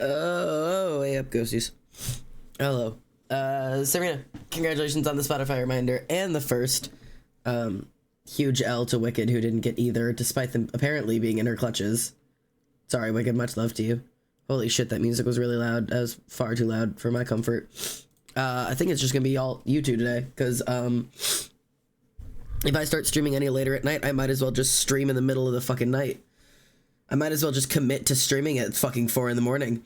Oh, hey up, ghosties. Hello. Serena, congratulations on the Spotify reminder and the first huge L to Wicked, who didn't get either, despite them apparently being in her clutches. Sorry, Wicked, much love to you. Holy shit, that music was really loud. That was far too loud for my comfort. I think it's just gonna be all you two today, because if I start streaming any later at night, I might as well just stream in the middle of the fucking night. I might as well just commit to streaming at fucking 4 in the morning,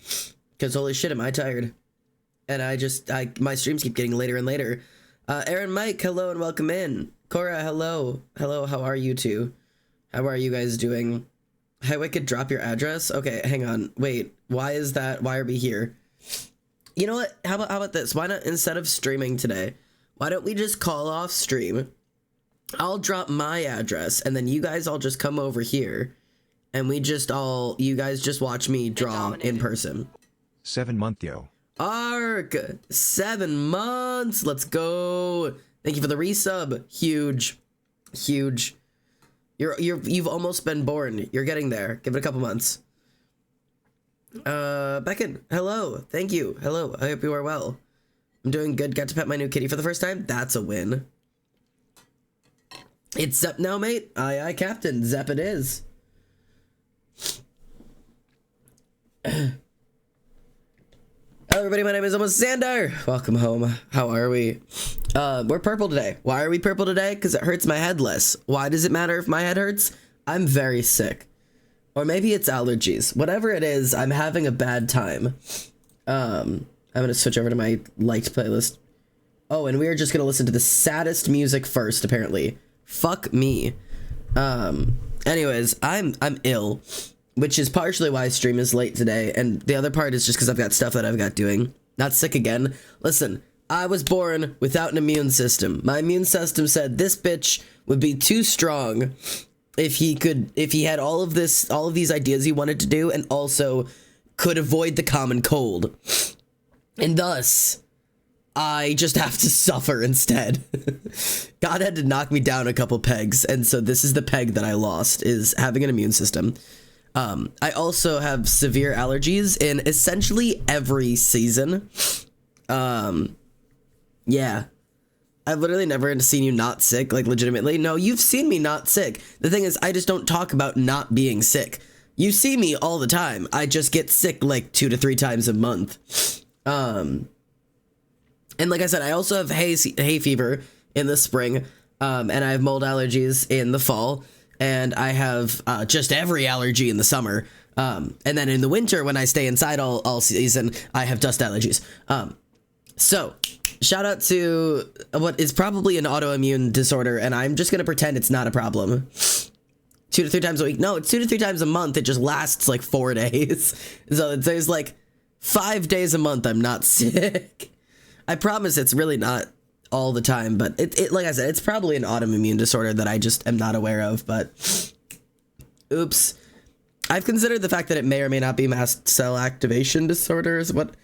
because holy shit, am I tired. And my streams keep getting later and later. Aaron, Mike, hello and welcome in. Cora, hello. Hello, how are you two? How are you guys doing? Hi, Wicked, drop your address? Okay, hang on. Wait, why is that? Why are we here? You know what? How about this? Why not, instead of streaming today, why don't we just call off stream? I'll drop my address, and then you guys all just come over here, and you guys just watch me draw in person. 7 month, yo. Ark, 7 months. Let's go. Thank you for the resub. Huge. You've almost been born. You're getting there. Give it a couple months. Beckett, hello. Thank you. Hello. I hope you are well. I'm doing good. Got to pet my new kitty for the first time. That's a win. It's Zep now, mate. Aye, Captain. Zep it is. Hello everybody, my name is Almost Xander. Welcome home. How are we? We're purple today. Why are we purple today? Because it hurts my head less. Why does it matter if my head hurts? I'm very sick. Or maybe it's allergies. Whatever it is, I'm having a bad time. I'm gonna switch over to my liked playlist. Oh, and we are just gonna listen to the saddest music first, apparently. Fuck me. Anyways, I'm ill, which is partially why stream is late today, and the other part is just because I've got stuff that I've got doing. Not sick again. Listen, I was born without an immune system. My immune system said this bitch would be too strong if he had all of these ideas he wanted to do, and also could avoid the common cold. And thus, I just have to suffer instead. God had to knock me down a couple pegs, and so this is the peg that I lost, is having an immune system. I also have severe allergies in essentially every season. Yeah. I've literally never seen you not sick, like legitimately. No, you've seen me not sick. The thing is, I just don't talk about not being sick. You see me all the time. I just get sick like 2 to 3 times a month. And like I said, I also have hay fever in the spring, and I have mold allergies in the fall, and I have just every allergy in the summer. And then in the winter, when I stay inside all season, I have dust allergies. So shout out to what is probably an autoimmune disorder, and I'm just going to pretend it's not a problem. 2 to 3 times a week. No, it's 2 to 3 times a month. It just lasts like 4 days. So there's like 5 days a month I'm not sick. I promise it's really not all the time, but it like I said, it's probably an autoimmune disorder that I just am not aware of, but oops. I've considered the fact that it may or may not be mast cell activation disorders, but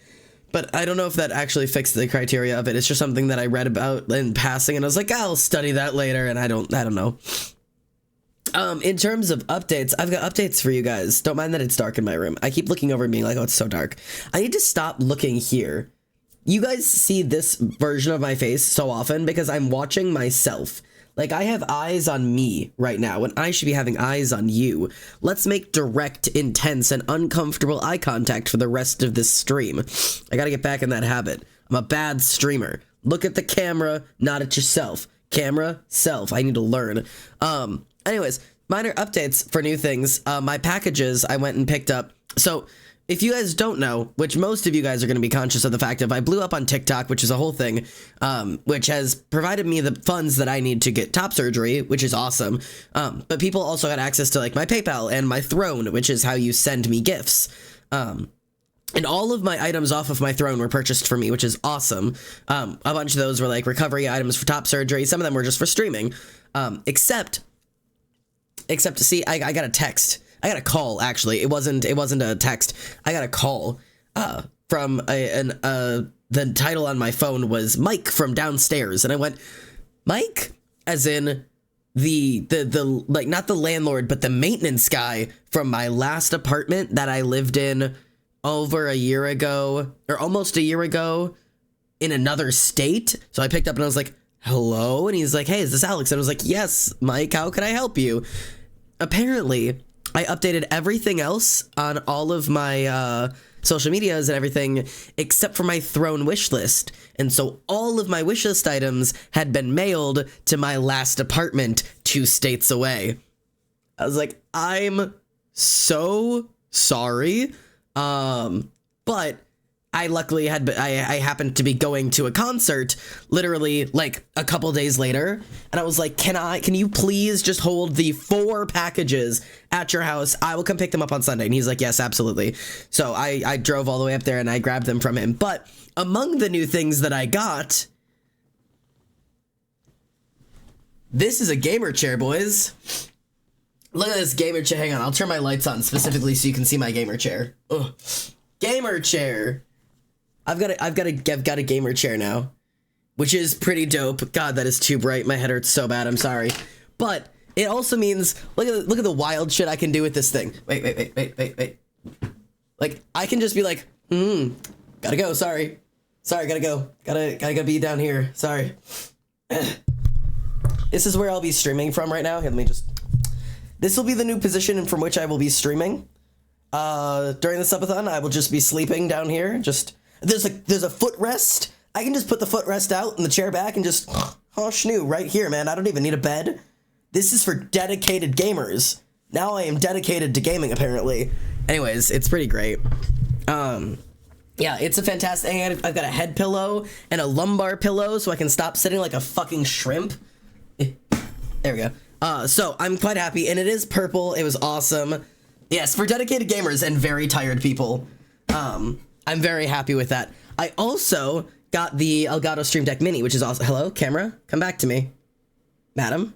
I don't know if that actually fixed the criteria of it. It's just something that I read about in passing, and I was like, I'll study that later, and I don't know. In terms of updates, I've got updates for you guys. Don't mind that it's dark in my room. I keep looking over and being like, oh, it's so dark. I need to stop looking here. You guys see this version of my face so often because I'm watching myself. Like, I have eyes on me right now when I should be having eyes on you. Let's make direct, intense, and uncomfortable eye contact for the rest of this stream. I gotta get back in that habit. I'm a bad streamer. Look at the camera, not at yourself. Camera, self. I need to learn. Anyways, minor updates for new things. My packages I went and picked up. So, if you guys don't know, which most of you guys are going to be conscious of the fact of, I blew up on TikTok, which is a whole thing, which has provided me the funds that I need to get top surgery, which is awesome. But people also got access to like my PayPal and my Throne, which is how you send me gifts. And all of my items off of my Throne were purchased for me, which is awesome. A bunch of those were like recovery items for top surgery. Some of them were just for streaming. Except to see, I got a text. I got a call, actually. It wasn't a text. I got a call from the title on my phone was Mike from downstairs, and I went, Mike, as in the like, not the landlord, but the maintenance guy from my last apartment that I lived in over a year ago, or almost a year ago, in another state. So I picked up and I was like, hello? And he's like, hey, is this Alex? And I was like, yes, Mike, how can I help you? Apparently, I updated everything else on all of my social medias and everything except for my Throne wish list. And so all of my wish list items had been mailed to my last apartment 2 states away. I was like, I'm so sorry. But I luckily I happened to be going to a concert literally like a couple days later, and I was like, can you please just hold the 4 packages at your house? I will come pick them up on Sunday. And he's like, yes, absolutely. So I drove all the way up there and I grabbed them from him. But among the new things that I got, this is a gamer chair, boys. Look at this gamer chair. Hang on, I'll turn my lights on specifically so you can see my gamer chair. Ugh. Gamer chair. I've got a gamer chair now, which is pretty dope. God, that is too bright. My head hurts so bad. I'm sorry. But it also means, look at the wild shit I can do with this thing. Wait. Like, I can just be like, gotta go. Sorry, gotta go. Gotta be down here. Sorry. This is where I'll be streaming from right now. Here, let me just. This will be the new position from which I will be streaming. During the subathon, I will just be sleeping down here. Just there's a footrest. I can just put the footrest out and the chair back and just schnoo right here, man. I don't even need a bed. This is for dedicated gamers. Now I am dedicated to gaming, apparently. Anyways, it's pretty great. Yeah, it's a fantastic. And I've got a head pillow and a lumbar pillow, so I can stop sitting like a fucking shrimp. There we go. So I'm quite happy, and it is purple. It was awesome. Yes, for dedicated gamers and very tired people. I'm very happy with that. I also got the Elgato Stream Deck Mini, which is also, hello, camera, come back to me. Madam.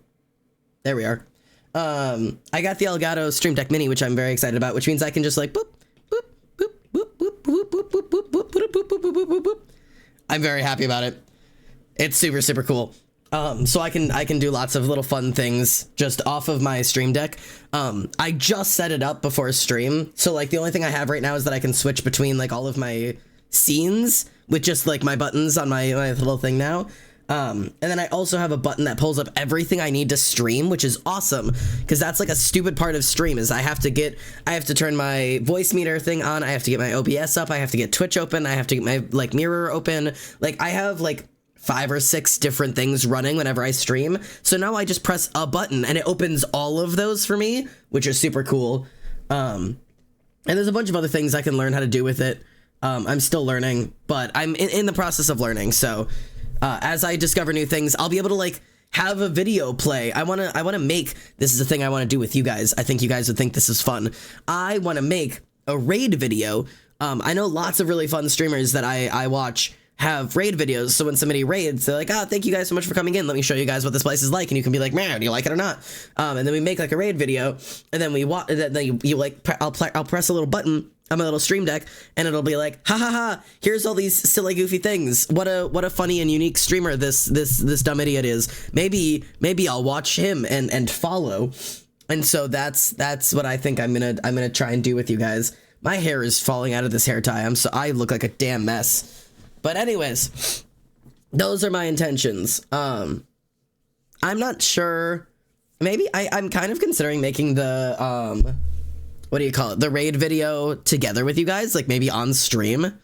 There we are. I got the Elgato Stream Deck Mini, which I'm very excited about, which means I can just like, boop, boop, boop, boop, boop, boop, boop, boop, boop, boop, boop, boop, boop, boop, boop, boop. I'm very happy about it. It's super, super cool. So I can do lots of little fun things just off of my Stream Deck. I just set it up before stream, so like the only thing I have right now is that I can switch between like all of my scenes with just like my buttons on my little thing now. And then I also have a button that pulls up everything I need to stream, which is awesome because that's like a stupid part of stream is I have to turn my voice meter thing on. I have to get my OBS up. I have to get Twitch open. I have to get my like mirror open. Like I have like 5 or 6 different things running whenever I stream. So now I just press a button and it opens all of those for me, which is super cool. And there's a bunch of other things I can learn how to do with it. I'm still learning, but I'm in the process of learning. So as I discover new things, I'll be able to like have a video play. I want to make, this is a thing I want to do with you guys. I think you guys would think this is fun. I want to make a raid video. I know lots of really fun streamers that I watch have raid videos, so when somebody raids, they're like, thank you guys so much for coming in, let me show you guys what this place is like, and you can be like, man, do you like it or not? And then we make like a raid video, and then you like, I'll press a little button on my little Stream Deck, and it'll be like, ha ha ha, here's all these silly goofy things, what a funny and unique streamer this dumb idiot is, maybe I'll watch him and follow. And so that's what I think I'm gonna try and do with you guys. My hair is falling out of this hair tie, I look like a damn mess. But anyways, those are my intentions. I'm not sure. Maybe I'm kind of considering making the, what do you call it? The raid video together with you guys, like maybe on stream.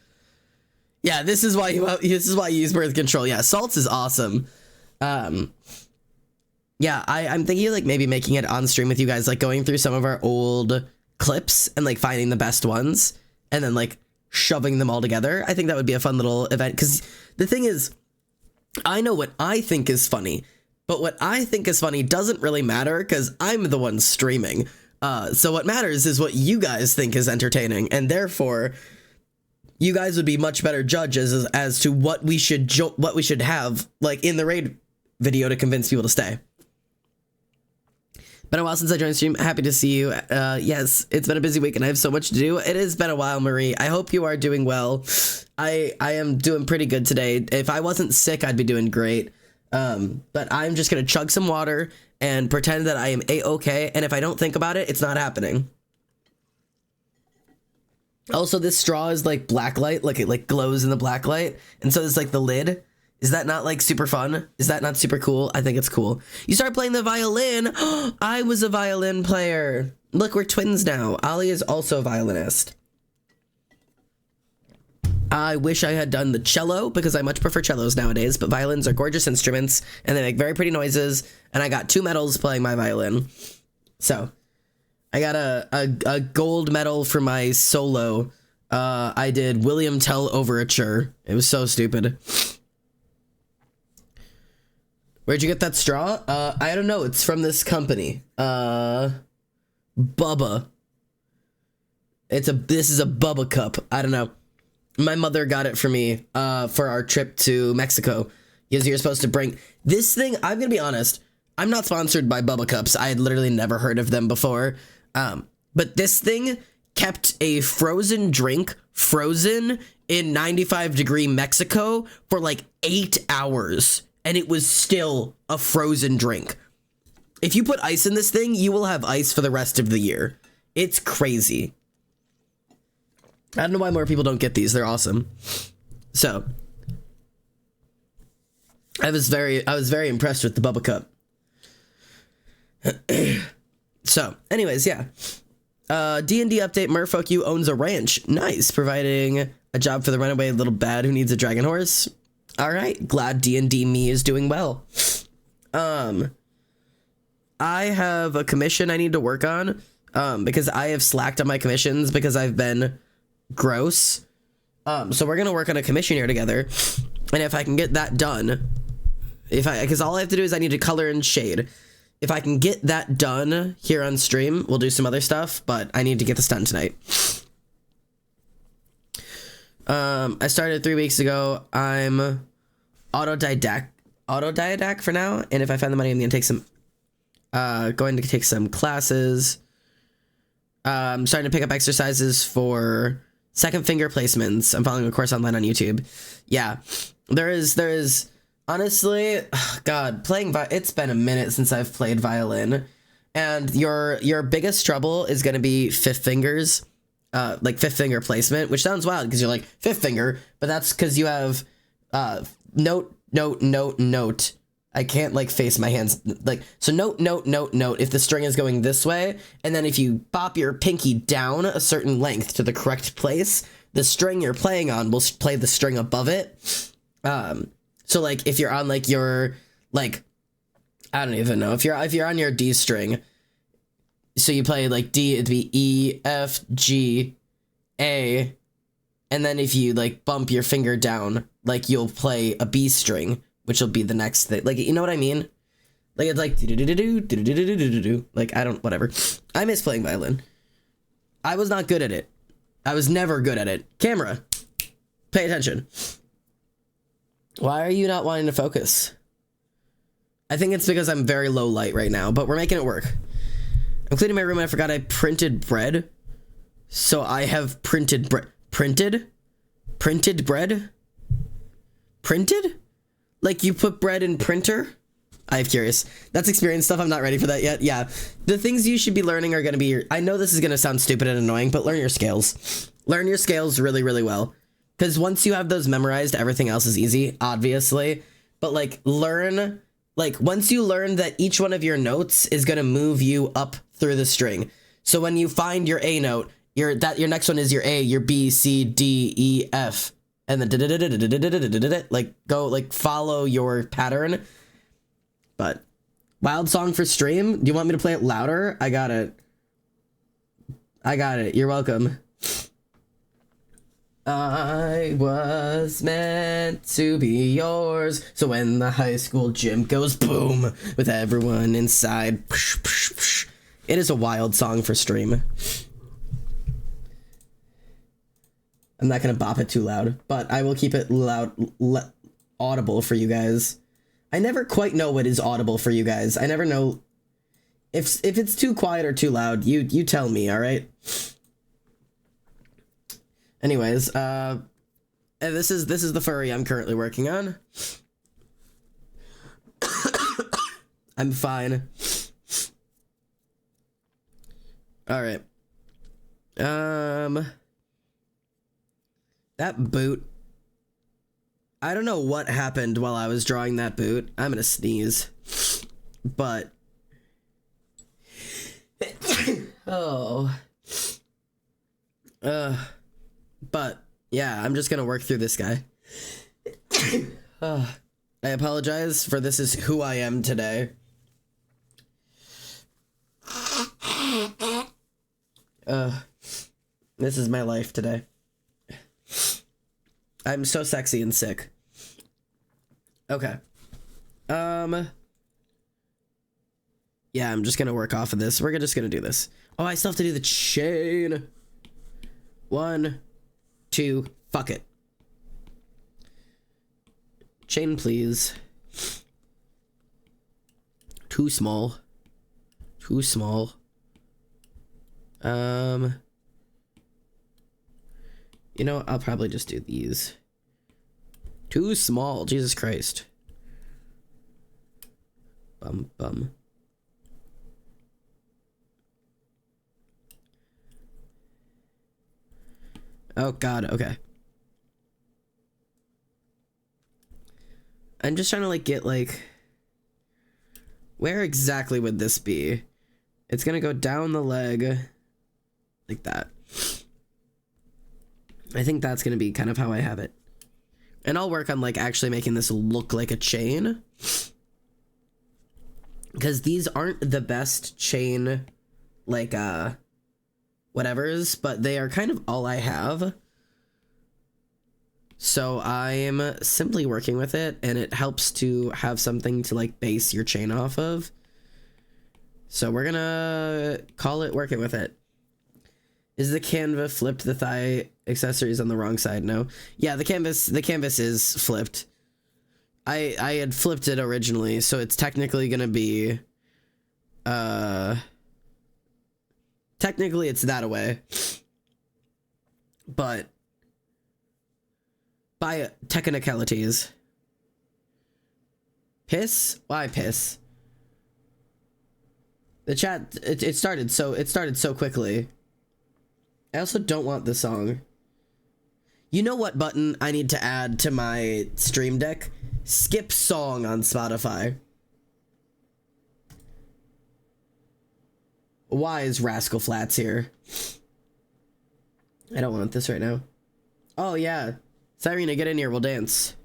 Yeah, this is why you use birth control. Yeah, Salts is awesome. Yeah, I'm thinking of like maybe making it on stream with you guys, like going through some of our old clips and like finding the best ones and then like shoving them all together. I think that would be a fun little event, because the thing is, I know what I think is funny, but what I think is funny doesn't really matter because I'm the one streaming. So what matters is what you guys think is entertaining, and therefore you guys would be much better judges as to what we should have like in the raid video to convince people to stay. Been a while since I joined stream. Happy to see you. Yes, it's been a busy week and I have so much to do. It has been a while, Marie. I hope you are doing well. I am doing pretty good today. If I wasn't sick, I'd be doing great. But I'm just going to chug some water and pretend that I am A-okay. And if I don't think about it, it's not happening. Also, this straw is like blacklight, like it like glows in the blacklight, and so it's like the lid. Is that not like super fun? Is that not super cool? I think it's cool. You start playing the violin. I was a violin player. Look, we're twins now. Ali is also a violinist. I wish I had done the cello because I much prefer cellos nowadays, but violins are gorgeous instruments and they make very pretty noises. And I got 2 medals playing my violin. So I got a gold medal for my solo. I did William Tell Overture. It was so stupid. Where'd you get that straw? I don't know. It's from this company. Bubba. This is a Bubba cup. I don't know. My mother got it for me for our trip to Mexico. Because you're supposed to bring this thing. I'm gonna be honest. I'm not sponsored by Bubba cups. I had literally never heard of them before. But this thing kept a frozen drink frozen in 95-degree Mexico for like 8 hours. And it was still a frozen drink. If you put ice in this thing, you will have ice for the rest of the year. It's crazy. I don't know why more people don't get these. They're awesome. So, I was very impressed with the Bubba Cup. So, anyways, yeah. D&D update, Merfolk U owns a ranch. Nice. Providing a job for the runaway little bad who needs a dragon horse. All right, glad D&D me is doing well. I have a commission I need to work on because I have slacked on my commissions because I've been gross. So we're gonna work on a commission here together, and if I can get that done, because all I have to do is I need to color and shade. If I can get that done here on stream, we'll do some other stuff, but I need to get this done tonight. I started 3 weeks ago. I'm autodidact for now, and if I find the money, I'm going to take some classes. I'm starting to pick up exercises for second finger placements. I'm following a course online on YouTube. Yeah, there is honestly, God, it's been a minute since I've played violin, and your biggest trouble is going to be fifth fingers. Like fifth finger placement, which sounds wild because you're like fifth finger, but that's because you have note. I can't like face my hands like so. Note. If the string is going this way, and then if you bop your pinky down a certain length to the correct place, the string you're playing on will play the string above it. So like if you're on like your like I don't even know if you're on your D string. So you play like D, it'd be E, F, G, A, and then if you like bump your finger down, like you'll play a B string, which will be the next thing. Like, you know what I mean? Like it's like do like I don't whatever. I miss playing violin. I was not good at it. I was never good at it. Camera, pay attention. Why are you not wanting to focus? I think it's because I'm very low light right now, but we're making it work. I'm cleaning my room and I forgot I printed bread. So I have printed bread. Printed bread? Printed? Like you put bread in printer? I'm curious. That's experience stuff. I'm not ready for that yet. Yeah. The things you should be learning are going to be I know this is going to sound stupid and annoying, but learn your scales. Learn your scales really, really well. Because once you have those memorized, everything else is easy, obviously. But like once you learn that each one of your notes is going to move you up through the string. So when you find your A note, your next one is your A, your B, C, D, E, F, and then like go like follow your pattern. But wild song for stream. Do you want me to play it louder? I got it. You're welcome. I was meant to be yours. So when the high school gym goes boom with everyone inside. It is a wild song for stream. I'm not gonna bop it too loud, but I will keep it loud, audible for you guys. I never quite know what is audible for you guys. I never know if it's too quiet or too loud. You tell me, all right? Anyways, this is the furry I'm currently working on. I'm fine. All right. That boot. I don't know what happened while I was drawing that boot. I'm gonna sneeze. But... oh. But, yeah, I'm just gonna work through this guy. I apologize for this is who I am today. This is my life today. I'm so sexy and sick. Okay. Yeah, I'm just gonna work off of this. We're just gonna do this. Oh, I still have to do the chain. 1, 2, fuck it. Chain, please. Too small. Too small. You know, I'll probably just do these. Too small, Jesus Christ. Bum. Oh God, okay. I'm just trying to like get like, where exactly would this be? It's gonna go down the leg like that. I think that's gonna be kind of how I have it. And I'll work on like actually making this look like a chain, because these aren't the best chain like whatevers, but they are kind of all I have. So I'm simply working with it, and it helps to have something to like base your chain off of. So we're gonna call it working with it. Is the canvas flipped? The thigh accessories on the wrong side? No. Yeah, the canvas is flipped. I had flipped it originally, so it's technically gonna be technically it's that away. But by technicalities. Piss? Why piss? The chat it started so quickly. I also don't want the song. You know what button I need to add to my stream deck? Skip song on Spotify. Why is Rascal Flats here? I don't want this right now. Oh yeah. Cyrena, get in here, we'll dance.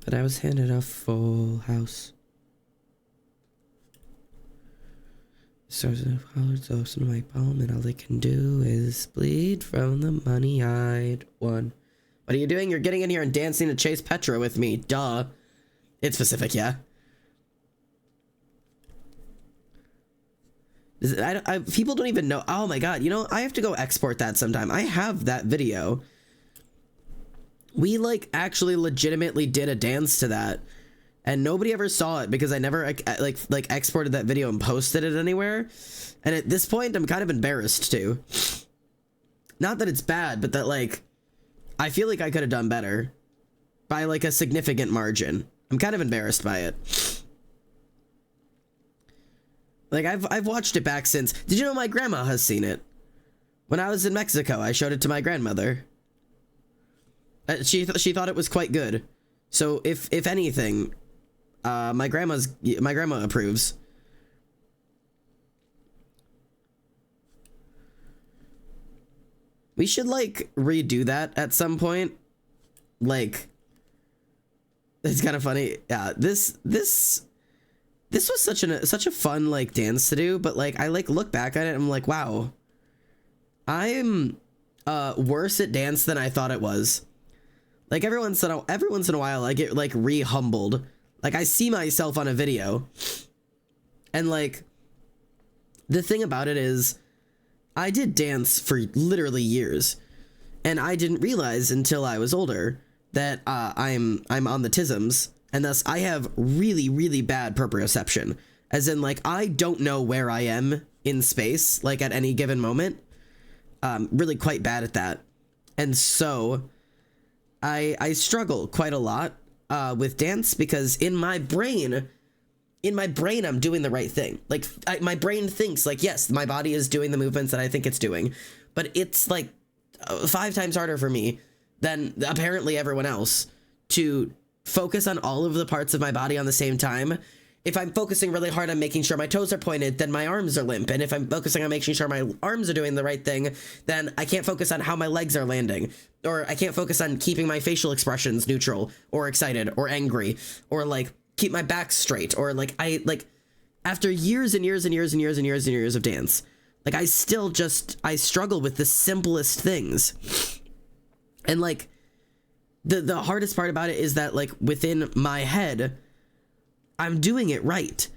But I was handed a full house. Source of college dose in my palm, and all they can do is bleed from the money I'd won. What are you doing? You're getting in here and dancing to Chase Petra with me. Duh. It's specific, yeah. People don't even know. Oh my God. You know, I have to go export that sometime. I have that video. We like actually legitimately did a dance to that, and nobody ever saw it because I never like exported that video and posted it anywhere. And at this point, I'm kind of embarrassed too. Not that it's bad, but that like I feel like I could have done better by like a significant margin. I'm kind of embarrassed by it. Like I've watched it back since. Did you know my grandma has seen it? When I was in Mexico, I showed it to my grandmother. She thought it was quite good. So if anything, my grandma approves. We should like redo that at some point. Like, it's kind of funny. Yeah, this was such a fun like dance to do, but like I like look back at it and I'm like, wow, I'm worse at dance than I thought it was. Like every once in a while I get like re-humbled. Like I see myself on a video, and like the thing about it is I did dance for literally years, and I didn't realize until I was older that I'm on the tisms, and thus I have really, really bad proprioception. As in, like, I don't know where I am in space, like, at any given moment. Really quite bad at that. And so I struggle quite a lot with dance, because in my brain I'm doing the right thing. Like, my brain thinks, like, yes, my body is doing the movements that I think it's doing. But it's like, 5 times harder for me than apparently everyone else to focus on all of the parts of my body on the same time. If I'm focusing really hard on making sure my toes are pointed, then my arms are limp. And if I'm focusing on making sure my arms are doing the right thing, then I can't focus on how my legs are landing. Or I can't focus on keeping my facial expressions neutral or excited or angry or like keep my back straight. Or like after years and years and years and years and years and years of dance, like I struggle with the simplest things. And like the hardest part about it is that like within my head, I'm doing it right.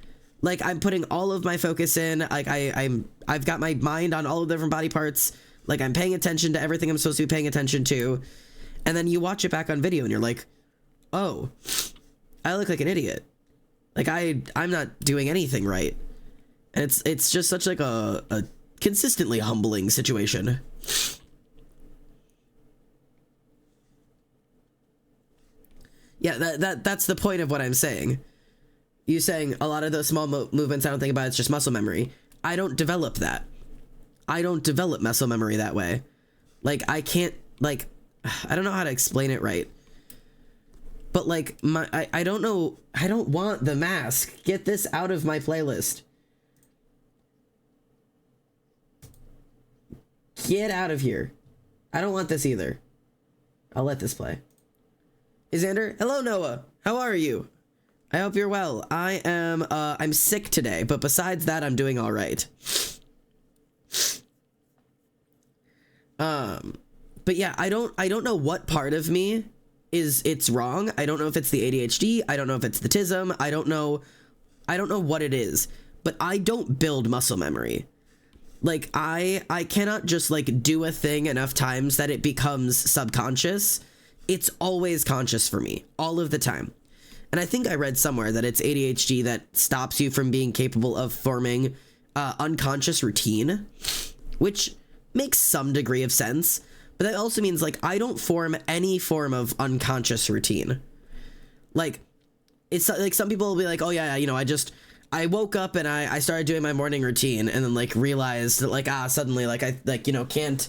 Like I'm putting all of my focus in. Like I've got my mind on all of the different body parts. Like I'm paying attention to everything I'm supposed to be paying attention to. And then you watch it back on video and you're like, oh, I look like an idiot. Like I'm not doing anything right. And it's just such like a consistently humbling situation. Yeah, that's the point of what I'm saying. You saying a lot of those small movements I don't think about, it's just muscle memory. I don't develop that. I don't develop muscle memory that way. Like I can't, like, I don't know how to explain it right. But like I don't know, I don't want the mask. Get this out of my playlist. Get out of here. I don't want this either. I'll let this play. Hey Xander, hello Noah. How are you? I hope you're well. I'm sick today, but besides that, I'm doing all right. But yeah, I don't know what part of me it's wrong. I don't know if it's the ADHD. I don't know if it's the TISM. I don't know what it is, but I don't build muscle memory. Like I cannot just like do a thing enough times that it becomes subconscious. It's always conscious for me all of the time. And I think I read somewhere that it's ADHD that stops you from being capable of forming unconscious routine, which makes some degree of sense. But that also means like I don't form any form of unconscious routine. Like it's like some people will be like, oh yeah, you know, I woke up and I started doing my morning routine and then like realized that like suddenly like I like, you know, can't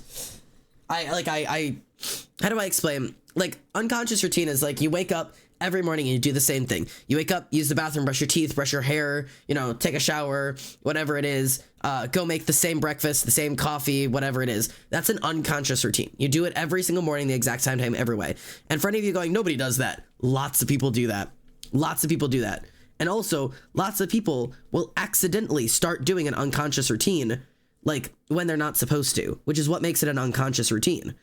I how do I explain? Like unconscious routine is like you wake up every morning and you do the same thing. You wake up, use the bathroom, brush your teeth, brush your hair, you know, take a shower, whatever it is, go make the same breakfast, the same coffee, whatever it is. That's an unconscious routine. You do it every single morning, the exact same time, every way. And for any of you going, nobody does that. Lots of people do that. Lots of people do that. And also lots of people will accidentally start doing an unconscious routine like when they're not supposed to, which is what makes it an unconscious routine.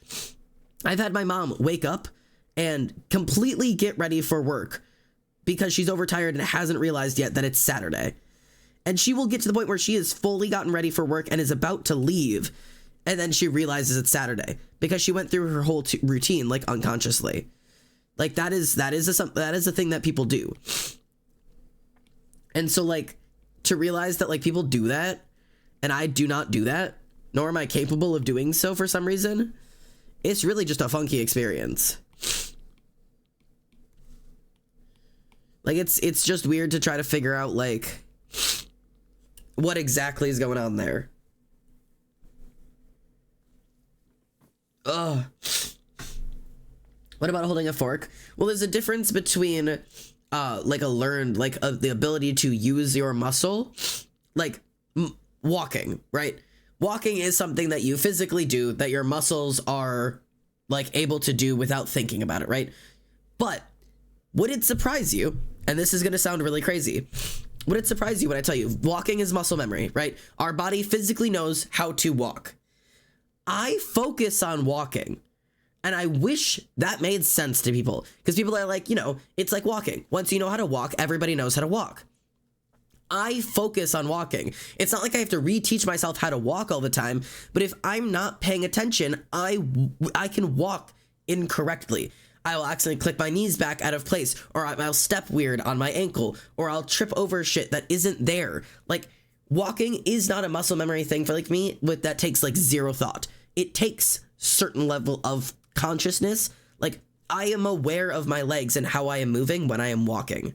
I've had my mom wake up and completely get ready for work because she's overtired and hasn't realized yet that it's Saturday. And she will get to the point where she has fully gotten ready for work and is about to leave. And then she realizes it's Saturday because she went through her whole routine, like unconsciously. Like that is a thing that people do. And so like to realize that like people do that and I do not do that, nor am I capable of doing so for some reason, it's really just a funky experience. Like it's just weird to try to figure out like what exactly is going on there. Ugh. What about holding a fork? Well, there's a difference between like a learned like the ability to use your muscle, like walking, right? Walking is something that you physically do that your muscles are like able to do without thinking about it, right? But would it surprise you, and this is going to sound really crazy, would it surprise you when I tell you walking is muscle memory, right? Our body physically knows how to walk. I focus on walking, and I wish that made sense to people, because people are like, you know, it's like walking. Once you know how to walk, everybody knows how to walk. I focus on walking. It's not like I have to reteach myself how to walk all the time, but if I'm not paying attention, I can walk incorrectly. I will accidentally click my knees back out of place, or I'll step weird on my ankle, or I'll trip over shit that isn't there. Like, walking is not a muscle memory thing for like me that takes like zero thought. It takes certain level of consciousness. Like, I am aware of my legs and how I am moving when I am walking.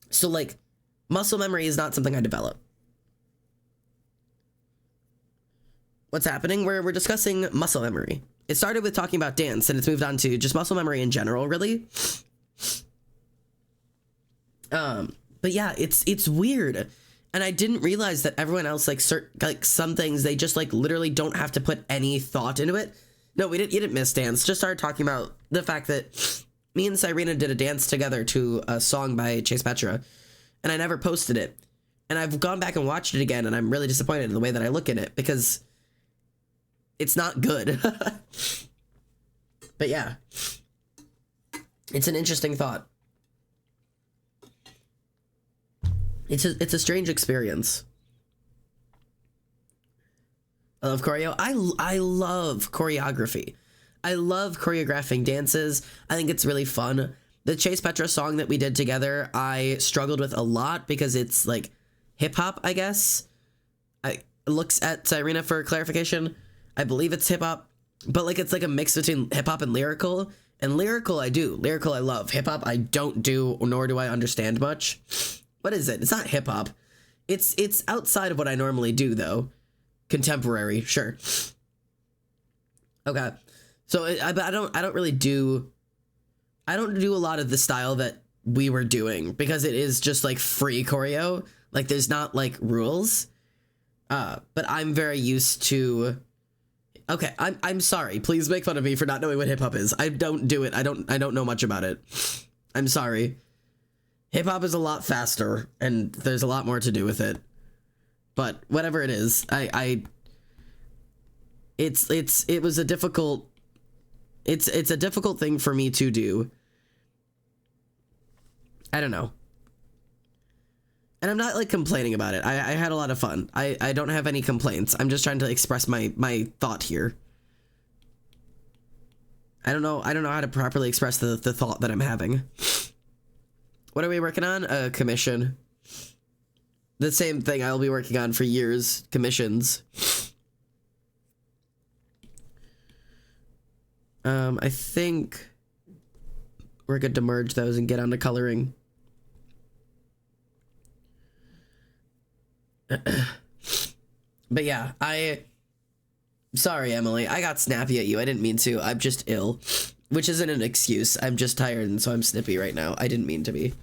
So like, muscle memory is not something I develop. what's happening. We're discussing muscle memory. It started with talking about dance, and it's moved on to just muscle memory in general, really. But yeah, it's weird. And I didn't realize that everyone else, like some things, they just like literally don't have to put any thought into it. No, you didn't miss dance. Just started talking about the fact that me and Cyrena did a dance together to a song by Chase Petra, and I never posted it. And I've gone back and watched it again, and I'm really disappointed in the way that I look at it because it's not good. But yeah, it's an interesting thought. It's a strange experience. I love choreo. I love choreography. I love choreographing dances. I think it's really fun. The Chase Petra song that we did together, I struggled with a lot because it's like hip hop, I guess. I looks at Cyrena for clarification. I believe it's hip hop, but like it's like a mix between hip hop and lyrical. And lyrical I do. Lyrical I love. Hip hop I don't do, nor do I understand much. What is it? It's not hip hop. It's outside of what I normally do though. Contemporary, sure. Okay. So I don't really do a lot of the style that we were doing because it is just like free choreo. Like there's not like rules. But I'm very used to. Okay, I'm sorry. Please make fun of me for not knowing what hip hop is. I don't do it. I don't know much about it. I'm sorry. Hip hop is a lot faster and there's a lot more to do with it. But whatever it is, it was a difficult. It's a difficult thing for me to do. I don't know. And I'm not like complaining about it. I had a lot of fun. I don't have any complaints. I'm just trying to express my thought here. I don't know how to properly express the thought that I'm having. What are we working on? A commission. The same thing I'll be working on for years. Commissions. I think we're good to merge those and get on to coloring. But yeah, sorry, Emily. I got snappy at you. I didn't mean to. I'm just ill. Which isn't an excuse. I'm just tired and so I'm snippy right now. I didn't mean to be.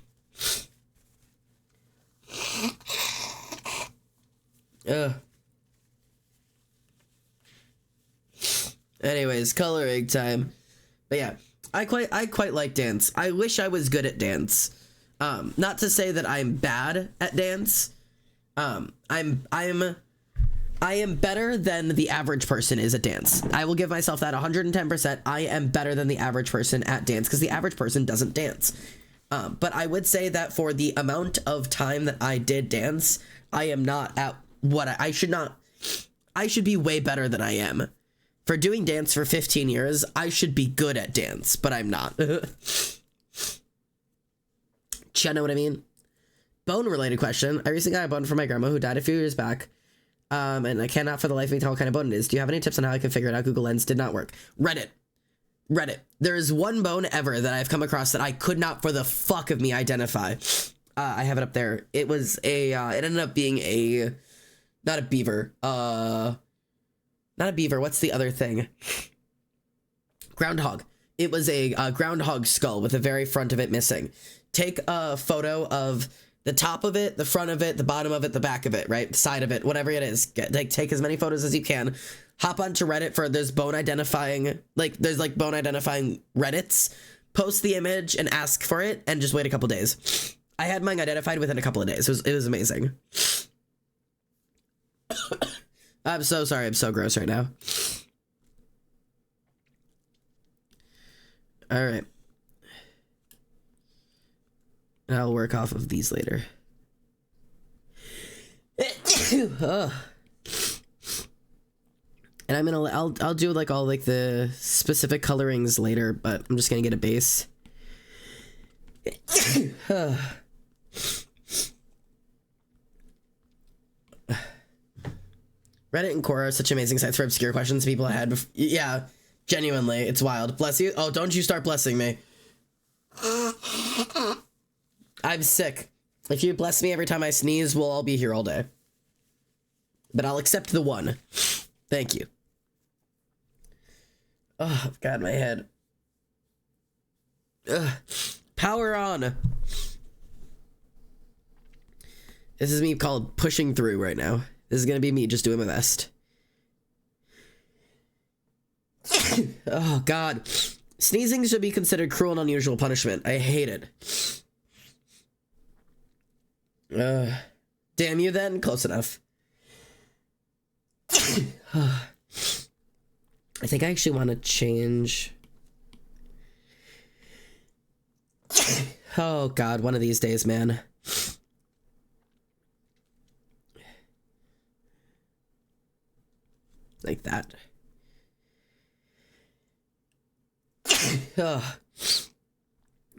Anyways, coloring time. But yeah, I quite like dance. I wish I was good at dance. Not to say that I'm bad at dance. I am better than the average person is at dance. I will give myself that 110%. I am better than the average person at dance because the average person doesn't dance. But I would say that for the amount of time that I did dance, I am not at what I should not. I should be way better than I am. For doing dance for 15 years, I should be good at dance, but I'm not. Do you know what I mean? Bone-related question. I recently got a bone from my grandma who died a few years back. And I cannot for the life of me tell what kind of bone it is. Do you have any tips on how I can figure it out? Google Lens did not work. Reddit. There is one bone ever that I've come across that I could not for the fuck of me identify. I have it up there. It was it ended up being not a beaver. Not a beaver. What's the other thing? Groundhog. It was a groundhog skull with the very front of it missing. Take a photo of the top of it, the front of it, the bottom of it, the back of it, right? The side of it, whatever it is. Take as many photos as you can. Hop onto Reddit for there's bone identifying Reddits. Post the image and ask for it and just wait a couple days. I had mine identified within a couple of days. It was amazing. I'm so sorry. I'm so gross right now. All right. I'll work off of these later. And I'll do like all like the specific colorings later, but I'm just gonna get a base. Reddit and Quora are such amazing sites for obscure questions people had before. Yeah, genuinely, it's wild. Bless you. Oh, don't you start blessing me. I'm sick. If you bless me every time I sneeze, we'll all be here all day. But I'll accept the one. Thank you. Oh, God, my head. Ugh. Power on. This is me called pushing through right now. This is gonna be me just doing my best. Oh, God. Sneezing should be considered cruel and unusual punishment. I hate it. Damn you then? Close enough. I think I actually want to change. Oh, God, one of these days, man. Like that.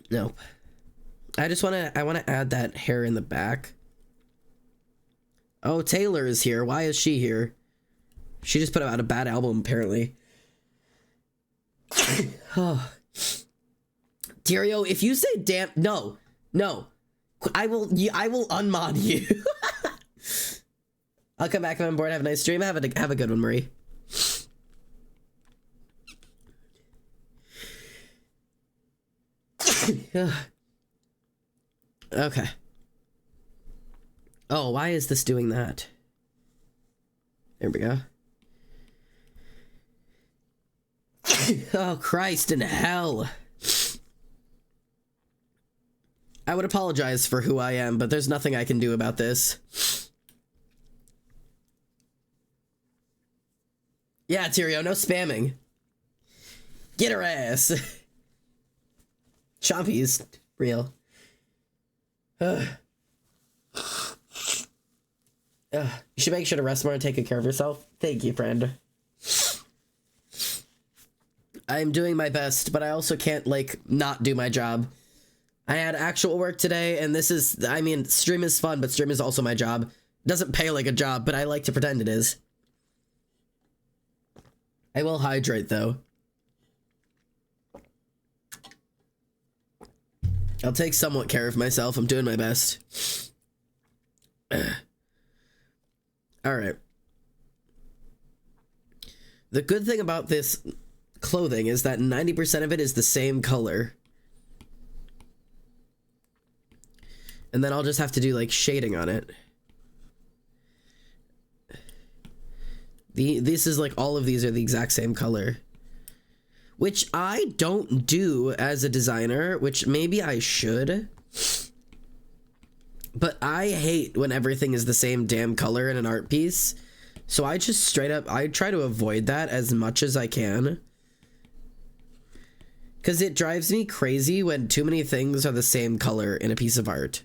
Nope. I want to add that hair in the back. Oh, Taylor is here. Why is she here? She just put out a bad album, apparently. Oh. Tyrio, if you say damn, no. I will unmod you. I'll come back if I'm bored. Have a nice stream. Have a good one, Marie. Okay. Oh, why is this doing that? There we go. Oh, Christ in hell. I would apologize for who I am, but there's nothing I can do about this. Yeah, Tyrio, no spamming. Get her ass. Chompy's real. You should make sure to rest more and take good care of yourself. Thank you, friend. I'm doing my best, but I also can't, like, not do my job. I had actual work today, and this is, I mean, stream is fun, but stream is also my job. It doesn't pay like a job, but I like to pretend it is. I will hydrate, though. I'll take somewhat care of myself. I'm doing my best. Alright. The good thing about this clothing is that 90% of it is the same color. And then I'll just have to do, like, shading on it. This is, like, all of these are the exact same color. Which I don't do as a designer, which maybe I should. But I hate when everything is the same damn color in an art piece. So I just straight up, I try to avoid that as much as I can. Because it drives me crazy when too many things are the same color in a piece of art.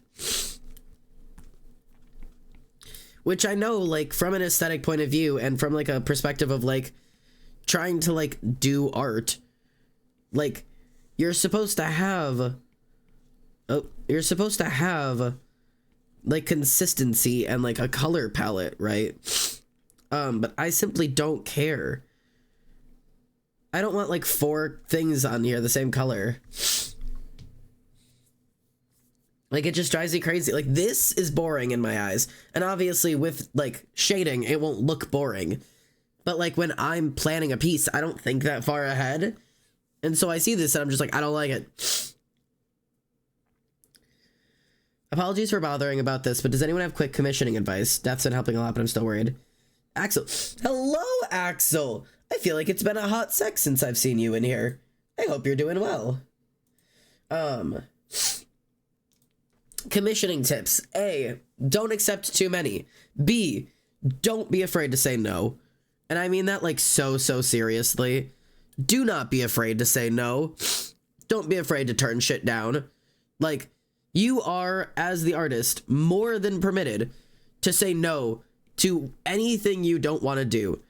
Which I know, like, from an aesthetic point of view and from, like, a perspective of, like, trying to, like, do art, like, you're supposed to have, like, consistency and, like, a color palette, right? But I simply don't care. I don't want, like, 4 things on here the same color. Like, it just drives me crazy. Like, this is boring in my eyes. And obviously, with, like, shading, it won't look boring. But, like, when I'm planning a piece, I don't think that far ahead. And so I see this, and I'm just like, I don't like it. Apologies for bothering about this, but does anyone have quick commissioning advice? Death's been helping a lot, but I'm still worried. Axel. Hello, Axel. I feel like it's been a hot sec since I've seen you in here. I hope you're doing well. Commissioning tips. A, don't accept too many. B, don't be afraid to say no. And I mean that, like, so seriously. Do not be afraid to say no. Don't be afraid to turn shit down. Like, you are, as the artist, more than permitted to say no to anything you don't want to do.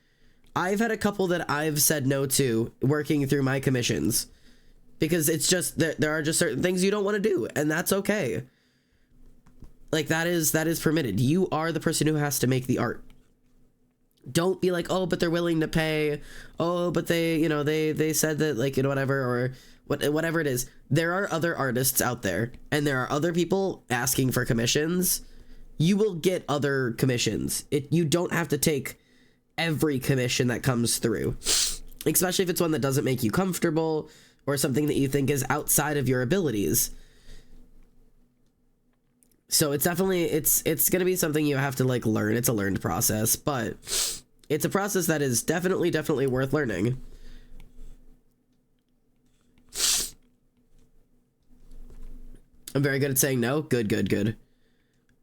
I've had a couple that I've said no to working through my commissions. Because it's just, there are just certain things you don't want to do, and that's okay. Like, that is permitted. You are the person who has to make the art. Don't be like, oh, but they're willing to pay. Oh, but they, you know, they said that, like, you know, whatever, or whatever it is. There are other artists out there, and there are other people asking for commissions. You will get other commissions. You don't have to take every commission that comes through, especially if it's one that doesn't make you comfortable or something that you think is outside of your abilities. So it's definitely, it's going to be something you have to like learn. It's a learned process, but it's a process that is definitely worth learning. I'm very good at saying no. Good.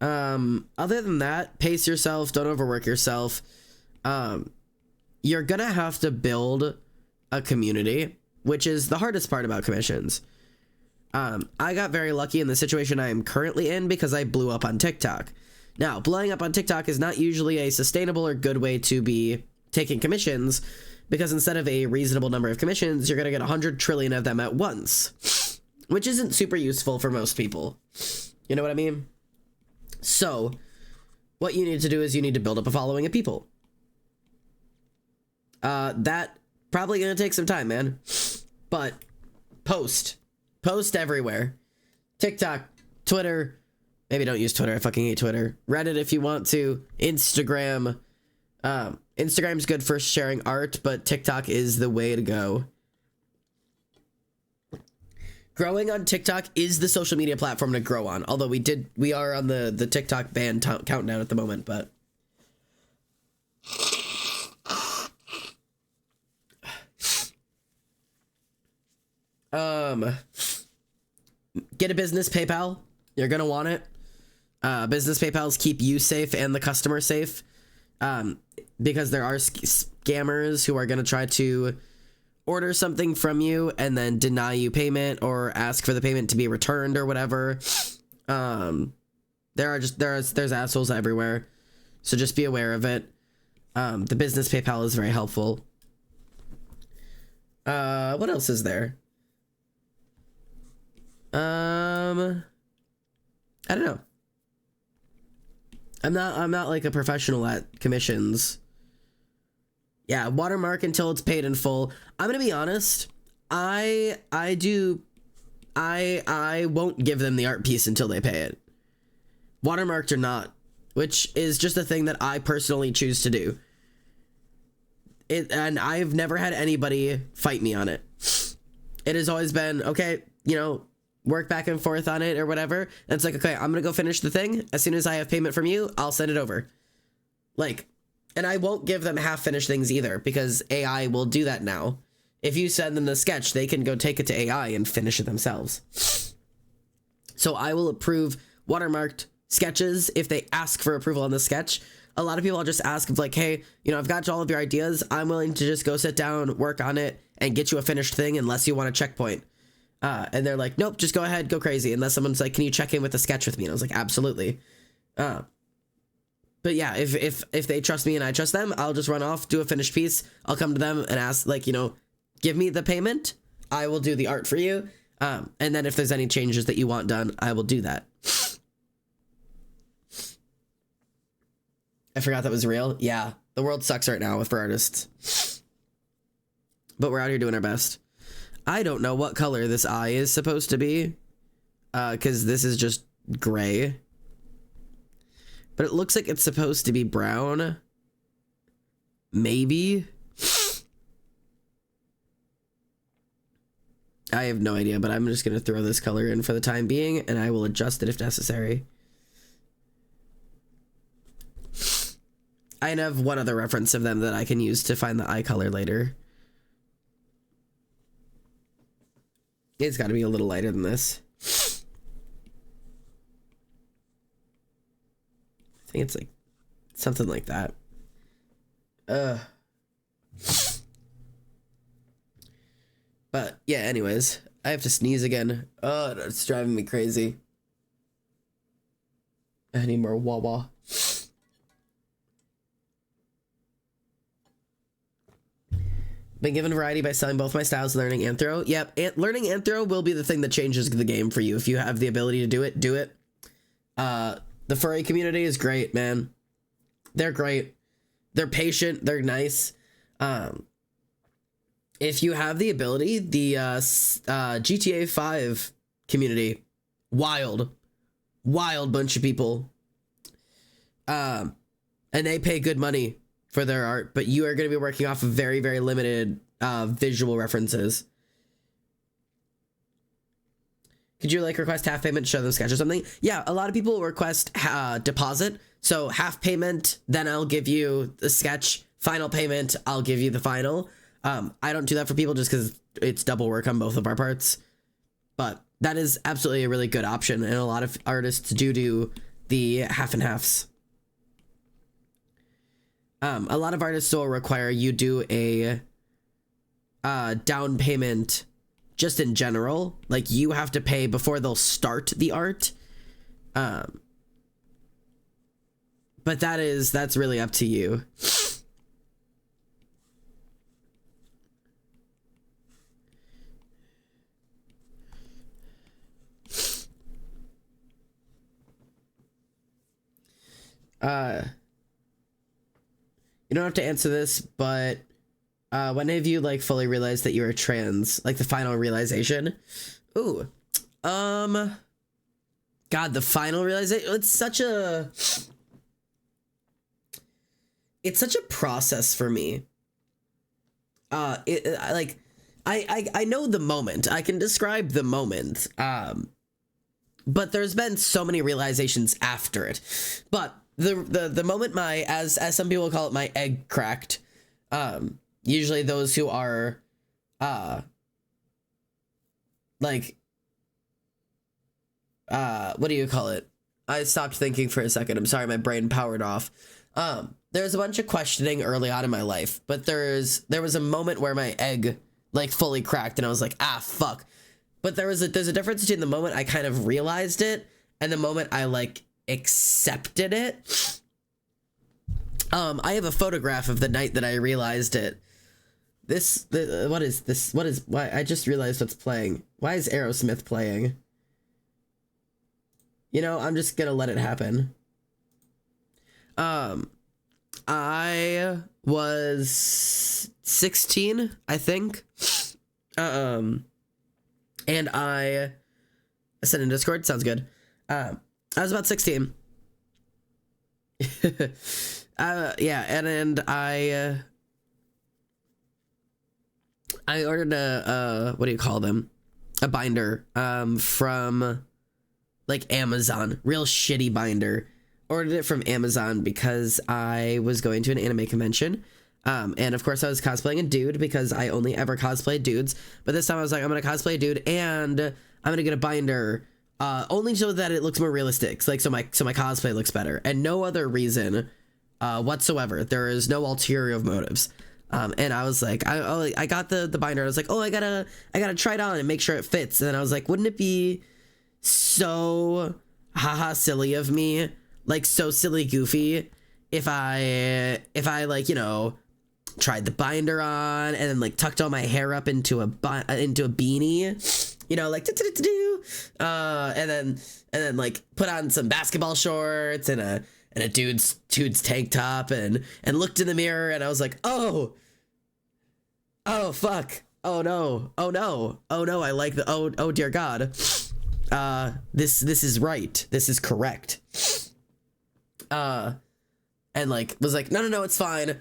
Other than that, pace yourself. Don't overwork yourself. You're gonna have to build a community, which is the hardest part about commissions. I got very lucky in the situation I am currently in because I blew up on TikTok. Now, blowing up on TikTok is not usually a sustainable or good way to be taking commissions, because instead of a reasonable number of commissions, you're gonna get 100 trillion of them at once, which isn't super useful for most people. You know what I mean? So, what you need to do is you need to build up a following of people. That probably gonna take some time, man. But post everywhere. TikTok, Twitter. Maybe don't use Twitter. I fucking hate Twitter. Reddit if you want to. Instagram. Instagram's good for sharing art, but TikTok is the way to go. Growing on TikTok is the social media platform to grow on. Although we are on the TikTok ban countdown at the moment, but get a business PayPal. You're gonna want it. Business PayPals keep you safe and the customer safe, because there are scammers who are gonna try to order something from you and then deny you payment or ask for the payment to be returned or whatever. There's assholes everywhere, so just be aware of it. The business PayPal is very helpful. What else is there? I don't know. I'm not like a professional at commissions. Yeah, watermark until it's paid in full. I'm gonna be honest. I won't give them the art piece until they pay it, watermarked or not, which is just a thing that I personally choose to do. And I've never had anybody fight me on it. It has always been, okay, you know, work back and forth on it or whatever. And it's like, okay, I'm gonna go finish the thing. As soon as I have payment from you, I'll send it over. Like, and I won't give them half-finished things either, because AI will do that now. If you send them the sketch, they can go take it to AI and finish it themselves. So I will approve watermarked sketches if they ask for approval on the sketch. A lot of people will just ask of like, hey, you know, I've got all of your ideas. I'm willing to just go sit down, work on it, and get you a finished thing unless you want a checkpoint. And they're like, nope, just go ahead, go crazy. Unless someone's like, can you check in with the sketch with me? And I was like, absolutely. But yeah, if they trust me and I trust them, I'll just run off, do a finished piece. I'll come to them and ask, like, you know, give me the payment. I will do the art for you. And then if there's any changes that you want done, I will do that. I forgot that was real. Yeah, the world sucks right now for artists. But we're out here doing our best. I don't know what color this eye is supposed to be, because this is just gray. But it looks like it's supposed to be brown. Maybe. I have no idea, but I'm just going to throw this color in for the time being, and I will adjust it if necessary. I have one other reference of them that I can use to find the eye color later. It's got to be a little lighter than this. I think it's like something like that. But yeah, anyways, I have to sneeze again. Oh, it's driving me crazy. I need more Wawa. Been given variety by selling both my styles, learning Anthro. Yep, learning Anthro will be the thing that changes the game for you. If you have the ability to do it, do it. The furry community is great, man. They're great. They're patient. They're nice. If you have the ability, the GTA 5 community, wild bunch of people. And they pay good money for their art, but you are going to be working off of very, very limited visual references. Could you like request half payment to show them sketch or something? Yeah, a lot of people request deposit. So half payment, then I'll give you the sketch. Final payment, I'll give you the final. I don't do that for people just because it's double work on both of our parts. But that is absolutely a really good option, and a lot of artists do the half and halves. A lot of artists will require you do a down payment just in general. Like, you have to pay before they'll start the art. But that's really up to you. You don't have to answer this, but when have you like fully realized that you were trans? Like the final realization? Ooh. God, the final realization. It's such a process for me. I know the moment. I can describe the moment. But there's been so many realizations after it. But the moment as some people call it, my egg cracked. Usually those who are what do you call it? I stopped thinking for a second. I'm sorry, my brain powered off. There's a bunch of questioning early on in my life, but there was a moment where my egg like fully cracked and I was like, ah, fuck. But there's a difference between the moment I kind of realized it and the moment I like accepted it. I have a photograph of the night that I realized it. What is this? Why? I just realized what's playing. Why is Aerosmith playing? You know, I'm just gonna let it happen. I was 16, I think. And I sent in Discord. Sounds good. I was about 16. Yeah, and I ordered a what do you call them? A binder from like Amazon. Real shitty binder. Ordered it from Amazon because I was going to an anime convention. And of course I was cosplaying a dude because I only ever cosplay dudes. But this time I was like, I'm gonna cosplay a dude and I'm gonna get a binder only so that it looks more realistic. So my cosplay looks better, and no other reason whatsoever. There is no ulterior motives. And I was like, I got the binder. I was like, oh, I gotta try it on and make sure it fits. And then I was like, wouldn't it be so haha silly of me, like so silly goofy, if I like, you know, tried the binder on and then like tucked all my hair up into a beanie, you know, like and then like put on some basketball shorts and a dude's tank top and looked in the mirror and I was like, oh fuck, oh no, I like the oh dear God, this is right, this is correct. And like was like, no, it's fine.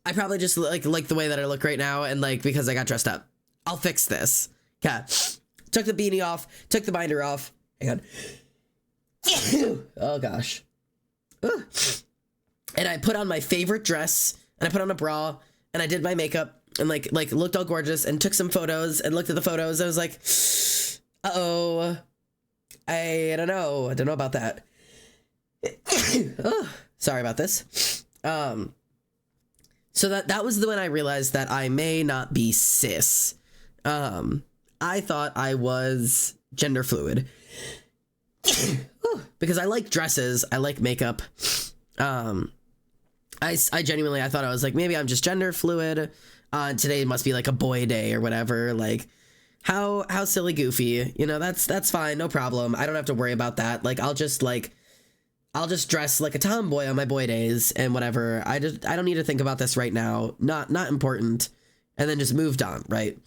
I probably just like the way that I look right now, and like because I got dressed up, I'll fix this. Okay, took the beanie off, took the binder off. Hang on. Oh gosh. And I put on my favorite dress, and I put on a bra, and I did my makeup, and like looked all gorgeous, and took some photos, and looked at the photos. And I was like, uh-oh, I don't know about that. Oh, sorry about this. So that was when I realized that I may not be cis. I thought I was gender fluid. Because I like dresses, I like makeup. I genuinely, I thought I was like, maybe I'm just gender fluid. Today must be like a boy day or whatever. Like, how silly goofy, you know, that's fine, no problem. I don't have to worry about that. Like, I'll just dress like a tomboy on my boy days and whatever. I don't need to think about this right now. Not important. And then just moved on, right?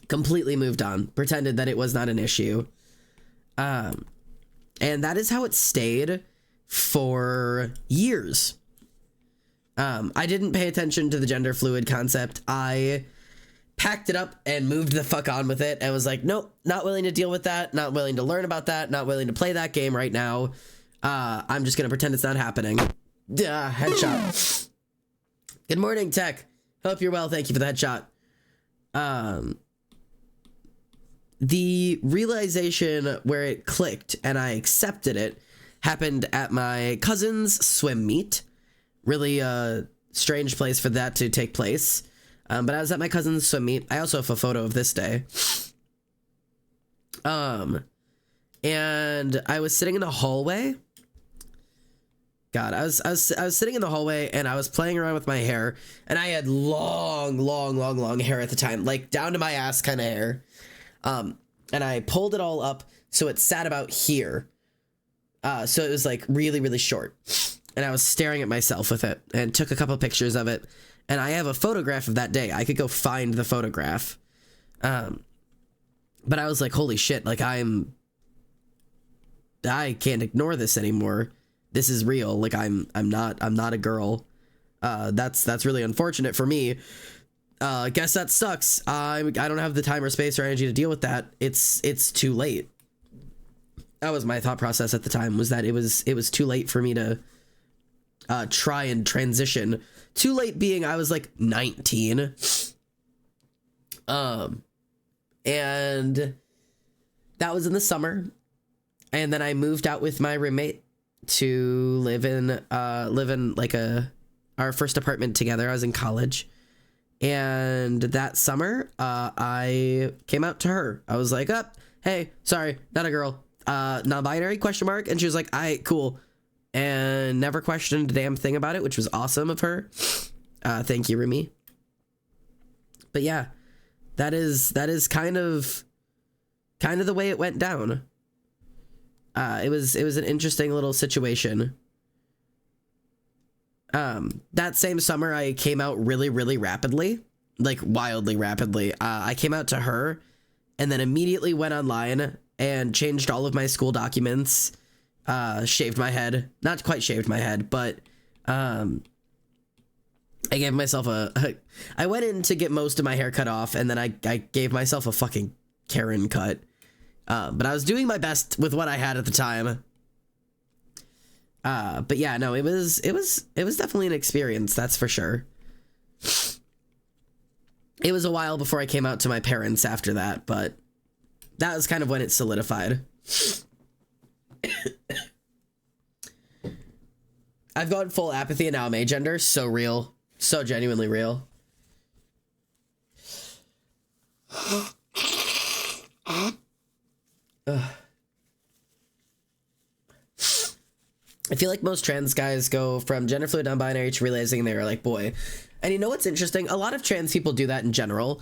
Completely moved on. Pretended that it was not an issue. And that is how it stayed for years. I didn't pay attention to the gender fluid concept. I packed it up and moved the fuck on with it. I was like, nope, not willing to deal with that, not willing to learn about that, not willing to play that game right now. I'm just gonna pretend it's not happening. Headshot. Good morning, Tech. Hope you're well. Thank you for the headshot. The realization where it clicked and I accepted it happened at my cousin's swim meet. Really strange place for that to take place. But I was at my cousin's swim meet. I also have a photo of this day. And I was sitting in the hallway. God, I was sitting in the hallway and I was playing around with my hair, and I had long hair at the time, like down to my ass kind of hair. And I pulled it all up so it sat about here. So it was like really short. And I was staring at myself with it and took a couple pictures of it. And I have a photograph of that day. I could go find the photograph. But I was like, holy shit, like I can't ignore this anymore. This is real. Like I'm not a girl. That's really unfortunate for me. Guess that sucks. I don't have the time or space or energy to deal with that. It's too late. That was my thought process at the time, was that it was too late for me to try and transition. Too late being I was like 19. And that was in the summer. And then I moved out with my roommate to live in like our first apartment together. I was in college. And that summer, I came out to her. I was like, hey, sorry, not a girl, non-binary ? And she was like, cool. And never questioned a damn thing about it, which was awesome of her. Thank you, Remy. But yeah, that is kind of the way it went down. It was an interesting little situation. That same summer, I came out really rapidly, like wildly rapidly. I came out to her and then immediately went online and changed all of my school documents, shaved my head, not quite shaved my head, but, I gave myself I went in to get most of my hair cut off, and then I gave myself a fucking Karen cut. But I was doing my best with what I had at the time. But yeah, no, it was definitely an experience, that's for sure. It was a while before I came out to my parents after that, but that was kind of when it solidified. I've gone full apathy and now I'm agender. So real. So genuinely real. I feel like most trans guys go from gender fluid, non-binary to realizing they're like boy. And you know what's interesting? A lot of trans people do that in general.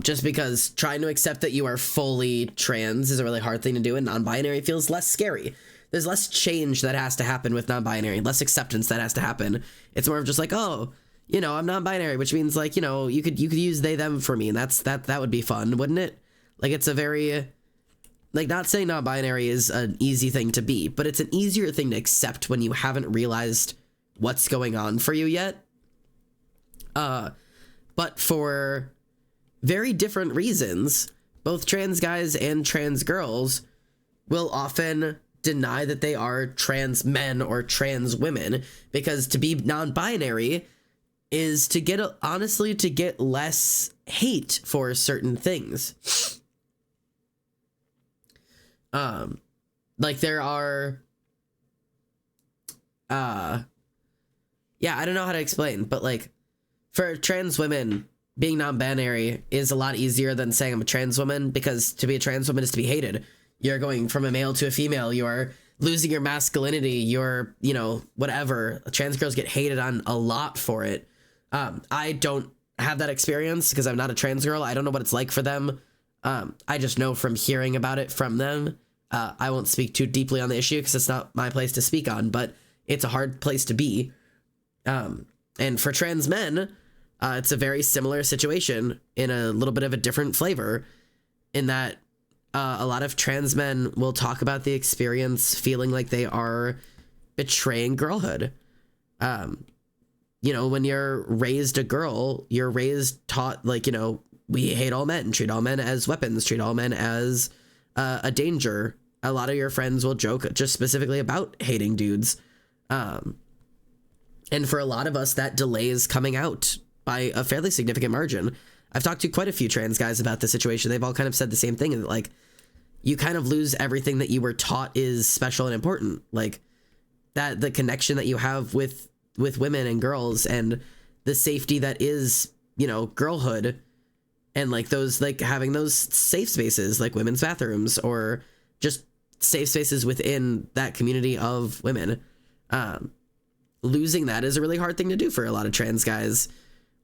Just because trying to accept that you are fully trans is a really hard thing to do, and non-binary feels less scary. There's less change that has to happen with non-binary, less acceptance that has to happen. It's more of just like, oh, you know, I'm non-binary, which means like, you know, you could use they them for me, and that would be fun, wouldn't it? Like, it's a very, like, not saying non-binary is an easy thing to be, but it's an easier thing to accept when you haven't realized what's going on for you yet. But for very different reasons, both trans guys and trans girls will often deny that they are trans men or trans women, because to be non-binary is to get, honestly, to get less hate for certain things. Like there are, yeah, I don't know how to explain, but like for trans women, being non-binary is a lot easier than saying I'm a trans woman, because to be a trans woman is to be hated. You're going from a male to a female. You're losing your masculinity. You're, you know, whatever. Trans girls get hated on a lot for it. I don't have that experience because I'm not a trans girl. I don't know what it's like for them. I just know from hearing about it from them. I won't speak too deeply on the issue because it's not my place to speak on, but it's a hard place to be. And for trans men, it's a very similar situation in a little bit of a different flavor, in that a lot of trans men will talk about the experience feeling like they are betraying girlhood. you know, when you're raised a girl, you're raised taught, like, you know, we hate all men, treat all men as weapons, treat all men as a danger. A lot of your friends will joke just specifically about hating dudes. And for a lot of us, that delays coming out by a fairly significant margin. I've talked to quite a few trans guys about the situation. They've all kind of said the same thing, and like, you kind of lose everything that you were taught is special and important. Like, that the connection that you have with women and girls, and the safety that is, you know, girlhood, and like those, like having those safe spaces like women's bathrooms, or just safe spaces within that community of women. Losing that is a really hard thing to do for a lot of trans guys,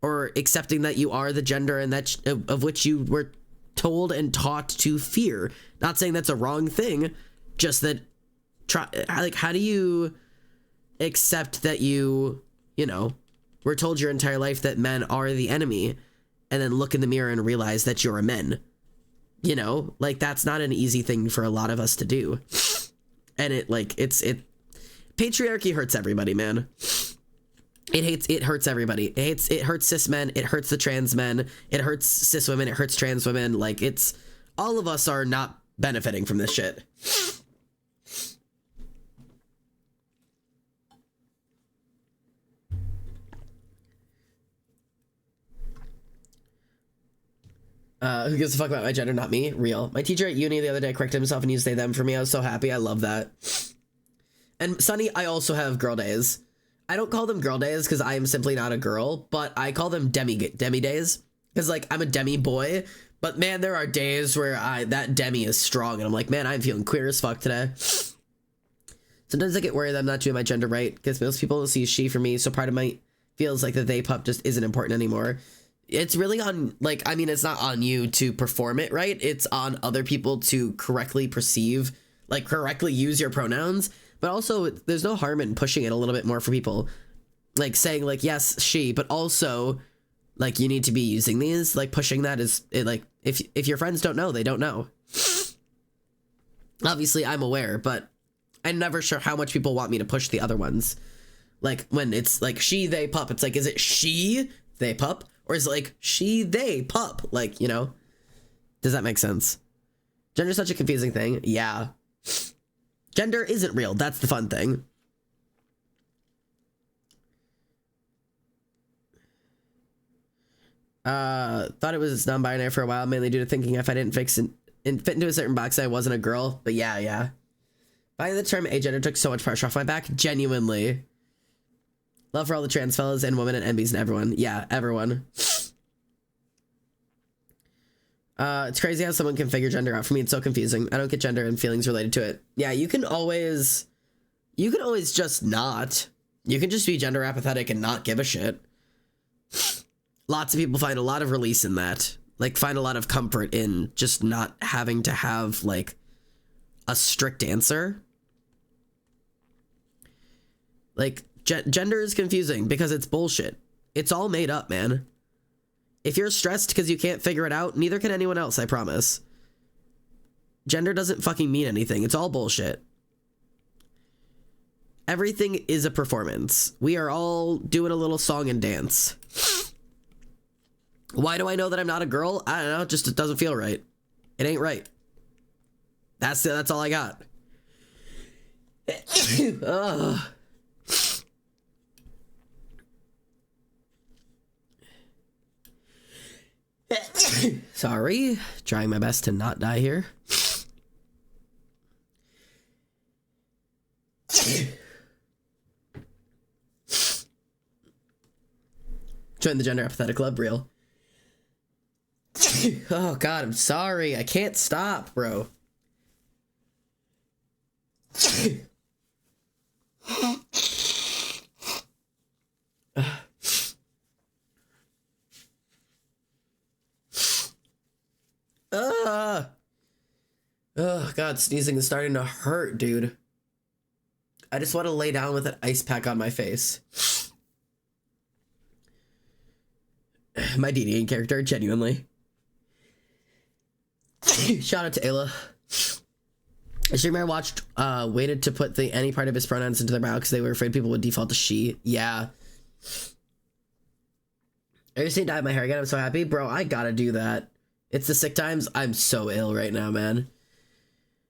or accepting that you are the gender and that of which you were told and taught to fear. Not saying that's a wrong thing, just that like, how do you accept that you know, were told your entire life that men are the enemy, and then look in the mirror and realize that you're a man? You know, like, that's not an easy thing for a lot of us to do. And it patriarchy hurts everybody, man. It hurts everybody. It hurts cis men, it hurts the trans men, it hurts cis women, it hurts trans women. Like, it's, all of us are not benefiting from this shit. Who gives a fuck about my gender? Not me. Real. My teacher at uni the other day corrected himself and used they them for me. I was so happy. I love that. And Sunny, I also have girl days. I don't call them girl days because I am simply not a girl, but I call them demi days, because like, I'm a demi boy. But man, there are days where that demi is strong, and I'm like, man, I'm feeling queer as fuck today. Sometimes I get worried that I'm not doing my gender right, because most people will see she for me, so part of my feels like the they pup just isn't important anymore. It's really on, like, I mean, it's not on you to perform it right. It's on other people to correctly perceive, like, correctly use your pronouns. But also, there's no harm in pushing it a little bit more for people. Like, saying, like, yes, she, but also, like, you need to be using these. Like, pushing that is, like, if your friends don't know, they don't know. Obviously, I'm aware, but I'm never sure how much people want me to push the other ones. Like, when it's, like, she, they, pup. It's like, is it she, they, pup? Or is it like, she, they, pup? Like, you know? Does that make sense? Gender's such a confusing thing. Yeah. Gender isn't real. That's the fun thing. Thought it was non-binary for a while, mainly due to thinking if I didn't fit into a certain box, I wasn't a girl. But yeah. Finding the term agender took so much pressure off my back. Genuinely. Love for all the trans fellas and women and MBs and everyone. Yeah, everyone. It's crazy how someone can figure gender out. For me, it's so confusing. I don't get gender and feelings related to it. Yeah, you can always just not. You can just be gender apathetic and not give a shit. Lots of people find a lot of release in that. Like, find a lot of comfort in just not having to have, like, a strict answer. Like, gender is confusing because it's bullshit. It's all made up, man. If you're stressed because you can't figure it out, neither can anyone else, I promise. Gender doesn't fucking mean anything. It's all bullshit. Everything is a performance. We are all doing a little song and dance. Why do I know that I'm not a girl? I don't know. Just, it doesn't feel right. It ain't right. That's all I got. Ugh. Sorry, trying my best to not die here. Join the gender apathetic club, real. Oh god, I'm sorry. I can't stop, bro. Oh god, sneezing is starting to hurt, dude. I just want to lay down with an ice pack on my face. My DDing character, genuinely. Shout out to Ayla. A streamer I watched waited to put any part of his pronouns into their bio because they were afraid people would default to she. Yeah. I just need to dye my hair again. I'm so happy. Bro, I gotta do that. It's the sick times. I'm so ill right now, man.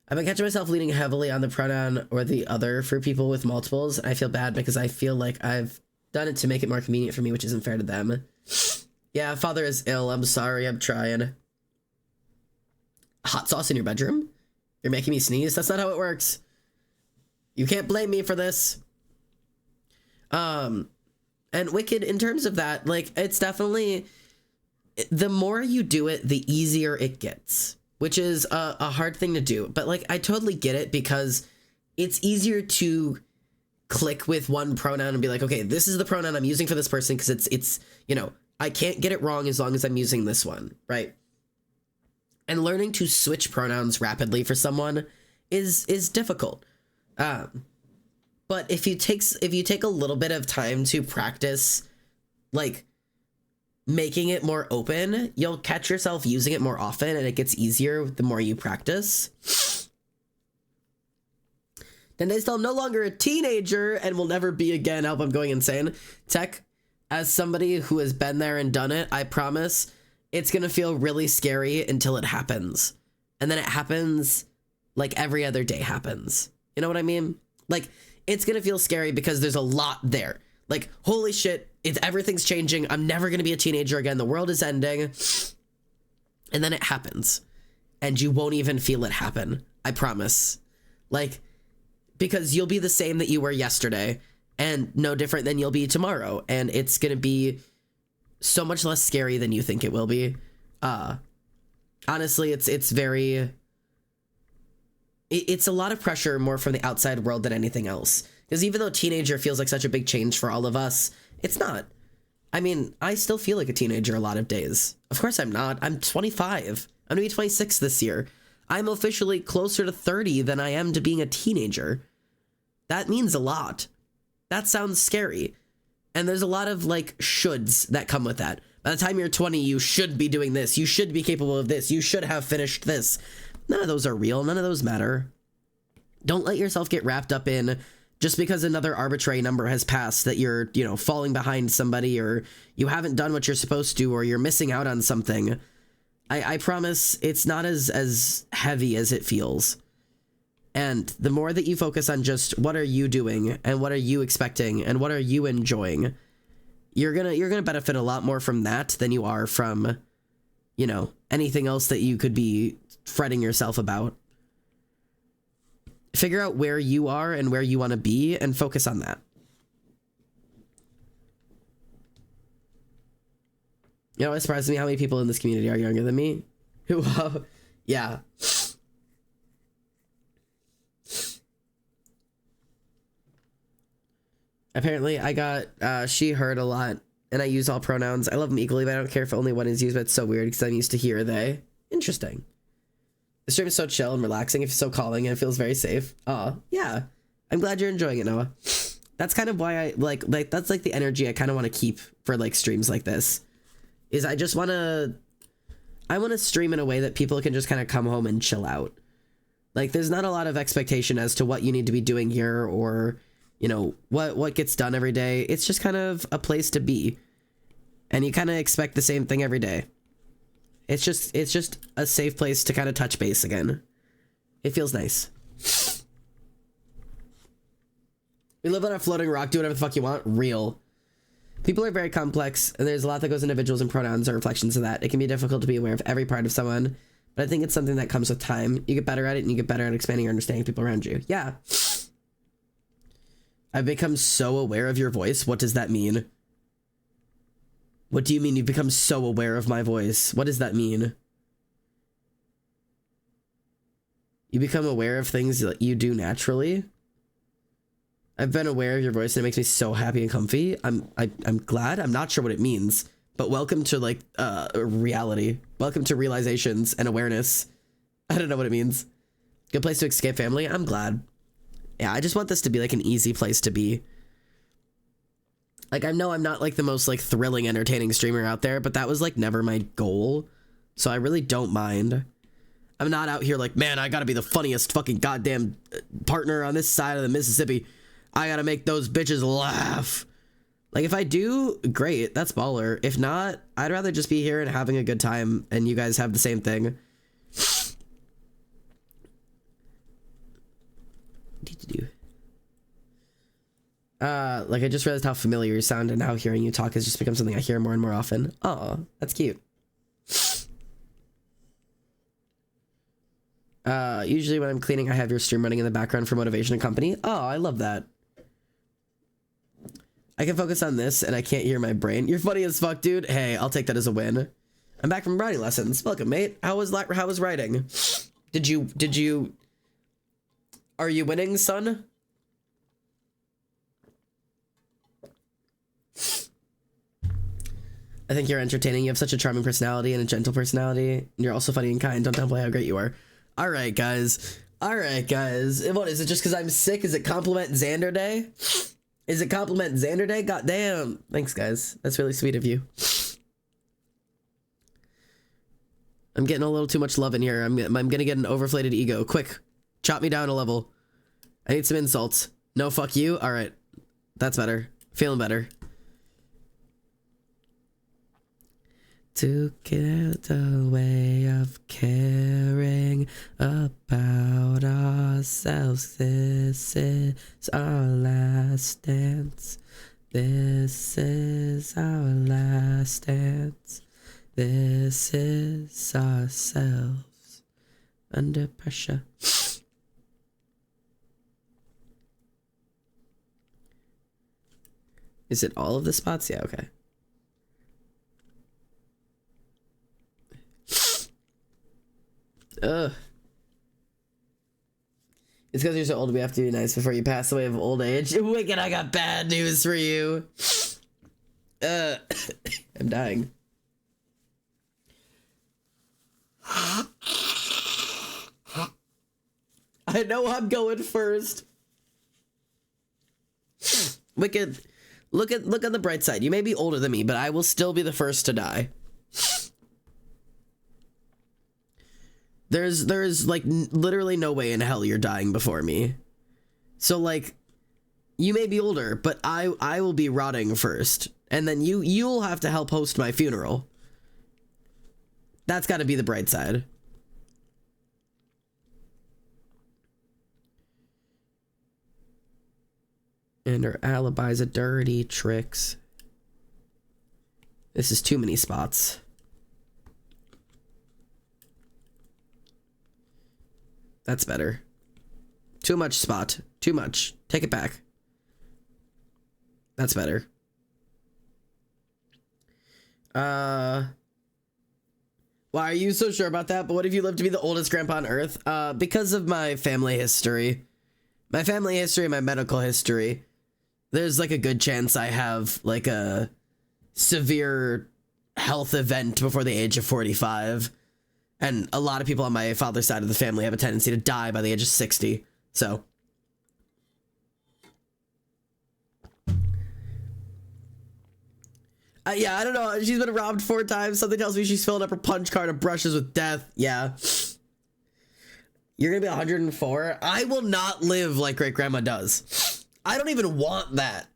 I've been catching myself leaning heavily on the pronoun or the other for people with multiples. I feel bad because I feel like I've done it to make it more convenient for me, which isn't fair to them. Yeah, father is ill. I'm sorry. I'm trying. Hot sauce in your bedroom? You're making me sneeze? That's not how it works. You can't blame me for this. And Wicked, in terms of that, like, it's definitely, the more you do it, the easier it gets, which is a hard thing to do. But, like, I totally get it because it's easier to click with one pronoun and be like, okay, this is the pronoun I'm using for this person because it's, you know, I can't get it wrong as long as I'm using this one, right? And learning to switch pronouns rapidly for someone is difficult. But if you take a little bit of time to practice, like, making it more open, you'll catch yourself using it more often, and it gets easier the more you practice. Then they still I'm no longer a teenager and will never be again. I hope I'm going insane. Tech, as somebody who has been there and done it, I promise it's gonna feel really scary until it happens. And then it happens like every other day happens. You know what I mean? Like, it's gonna feel scary because there's a lot there. Like, holy shit, everything's changing. I'm never gonna be a teenager again. The world is ending. And then it happens. And you won't even feel it happen. I promise. Like, because you'll be the same that you were yesterday and no different than you'll be tomorrow. And it's gonna be so much less scary than you think it will be. Honestly, it's very... It's a lot of pressure more from the outside world than anything else. Because even though teenager feels like such a big change for all of us, it's not. I mean, I still feel like a teenager a lot of days. Of course I'm not. I'm 25. I'm gonna be 26 this year. I'm officially closer to 30 than I am to being a teenager. That means a lot. That sounds scary. And there's a lot of, like, shoulds that come with that. By the time you're 20, you should be doing this. You should be capable of this. You should have finished this. None of those are real. None of those matter. Don't let yourself get wrapped up in just because another arbitrary number has passed that you're, you know, falling behind somebody or you haven't done what you're supposed to or you're missing out on something. I promise it's not as heavy as it feels. And the more that you focus on just what are you doing and what are you expecting and what are you enjoying, you're gonna benefit a lot more from that than you are from, you know, anything else that you could be fretting yourself about. Figure out where you are and where you want to be and focus on that. You know, it surprises me how many people in this community are younger than me. Who, yeah. Apparently, I got she, her a lot, and I use all pronouns. I love them equally, but I don't care if only one is used, but it's so weird because I'm used to he or they. Interesting. The stream is so chill and relaxing. It's so calming and it feels very safe. Yeah. I'm glad you're enjoying it, Noah. That's kind of why I like that's like the energy I kind of want to keep for like streams like this. Is I just want to stream in a way that people can just kind of come home and chill out. Like, there's not a lot of expectation as to what you need to be doing here or, you know, what gets done every day. It's just kind of a place to be. And you kind of expect the same thing every day. It's just a safe place to kind of touch base again. It feels nice. We live on a floating rock. Do whatever the fuck you want. Real. People are very complex, and there's a lot that goes into individuals and pronouns are reflections of that. It can be difficult to be aware of every part of someone, but I think it's something that comes with time. You get better at it, and you get better at expanding your understanding of people around you. Yeah. I've become so aware of your voice. What does that mean? What do you mean you've become so aware of my voice? What does that mean? You become aware of things that you do naturally? I've been aware of your voice and it makes me so happy and comfy. I'm glad. I'm not sure what it means, but welcome to like reality. Welcome to realizations and awareness. I don't know what it means. Good place to escape family. I'm glad. Yeah, I just want this to be like an easy place to be. Like, I know I'm not like the most like thrilling, entertaining streamer out there, but that was like never my goal. So I really don't mind. I'm not out here like, man, I gotta be the funniest fucking goddamn partner on this side of the Mississippi. I gotta make those bitches laugh. Like, if I do, great, that's baller. If not, I'd rather just be here and having a good time, and you guys have the same thing. Like, I just realized how familiar you sound, and now hearing you talk has just become something I hear more and more often. Aw, that's cute. Usually when I'm cleaning, I have your stream running in the background for motivation and company. Oh, I love that. I can focus on this, and I can't hear my brain. You're funny as fuck, dude. Hey, I'll take that as a win. I'm back from writing lessons. Welcome, mate. How was writing? Are you winning, son? I think you're entertaining. You have such a charming personality and a gentle personality. You're also funny and kind. Don't downplay how great you are. All right, guys. All right, guys. What is it? Just because I'm sick? Is it compliment Xander Day? Is it compliment Xander Day? God damn. Thanks, guys. That's really sweet of you. I'm getting a little too much love in here. I'm gonna get an overflated ego. Quick, chop me down a level. I need some insults. No, fuck you. All right, that's better. Feeling better. To get the way of caring about ourselves. This is our last dance. This is our last dance. This is ourselves under pressure. Is it all of the spots? Yeah, okay. Ugh. It's because you're so old, we have to be nice before you pass away of old age. Wicked, I got bad news for you. I'm dying. I know I'm going first. Wicked, look on the bright side. You may be older than me, but I will still be the first to die. There's like literally no way in hell you're dying before me. So like, you may be older, but I will be rotting first, and then you'll have to help host my funeral. That's got to be the bright side. And her alibi's a dirty tricks. This is too many spots. That's better. Too much spot. Too much. Take it back. That's better. Why are you so sure about that? But what if you live to be the oldest grandpa on Earth? Because of my family history. My family history and my medical history. There's like a good chance I have like a severe health event before the age of 45. And a lot of people on my father's side of the family have a tendency to die by the age of 60. So. Yeah, I don't know. She's been robbed 4 times. Something tells me she's filling up her punch card of brushes with death. Yeah. You're gonna be 104? I will not live like great grandma does. I don't even want that.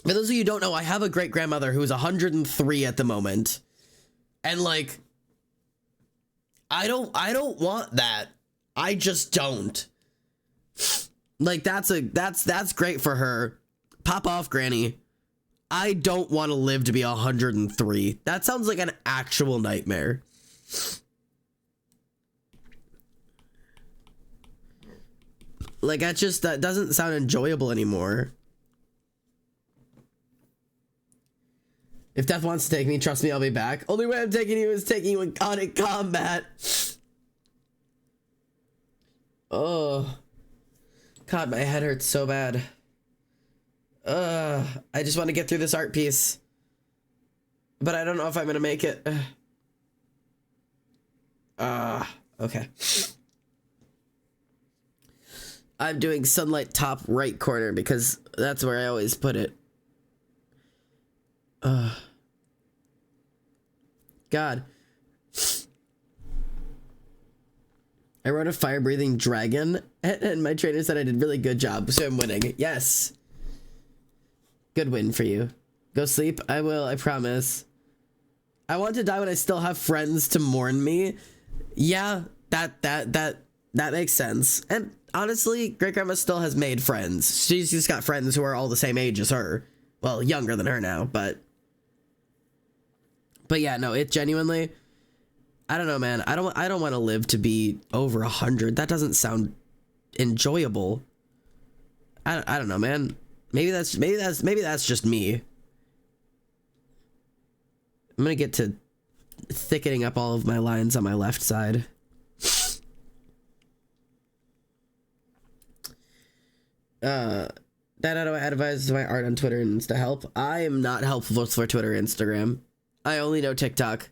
For those of you who don't know, I have a great grandmother who's 103 at the moment. And like, I don't want that. I just don't. Like, that's great for her. Pop off, Granny. I don't want to live to be 103. That sounds like an actual nightmare. Like, that doesn't sound enjoyable anymore. If death wants to take me, trust me, I'll be back. Only way I'm taking you is taking you in combat. Oh. God, my head hurts so bad. I just want to get through this art piece. But I don't know if I'm gonna make it. Okay. I'm doing sunlight top right corner because that's where I always put it. God. I wrote a fire-breathing dragon, and my trainer said I did really good job, so I'm winning. Yes. Good win for you. Go sleep. I will, I promise. I want to die when I still have friends to mourn me. Yeah, that makes sense. And honestly, great grandma still has made friends. She's just got friends who are all the same age as her. Well, younger than her now, but yeah, no, it genuinely, I don't know, man. I don't want to live to be over 100. That doesn't sound enjoyable. I don't know, man. Maybe that's just me. I'm gonna get to thickening up all of my lines on my left side. Dad, how do I advise my art on Twitter and Insta help? I am not helpful for Twitter or Instagram. I only know TikTok.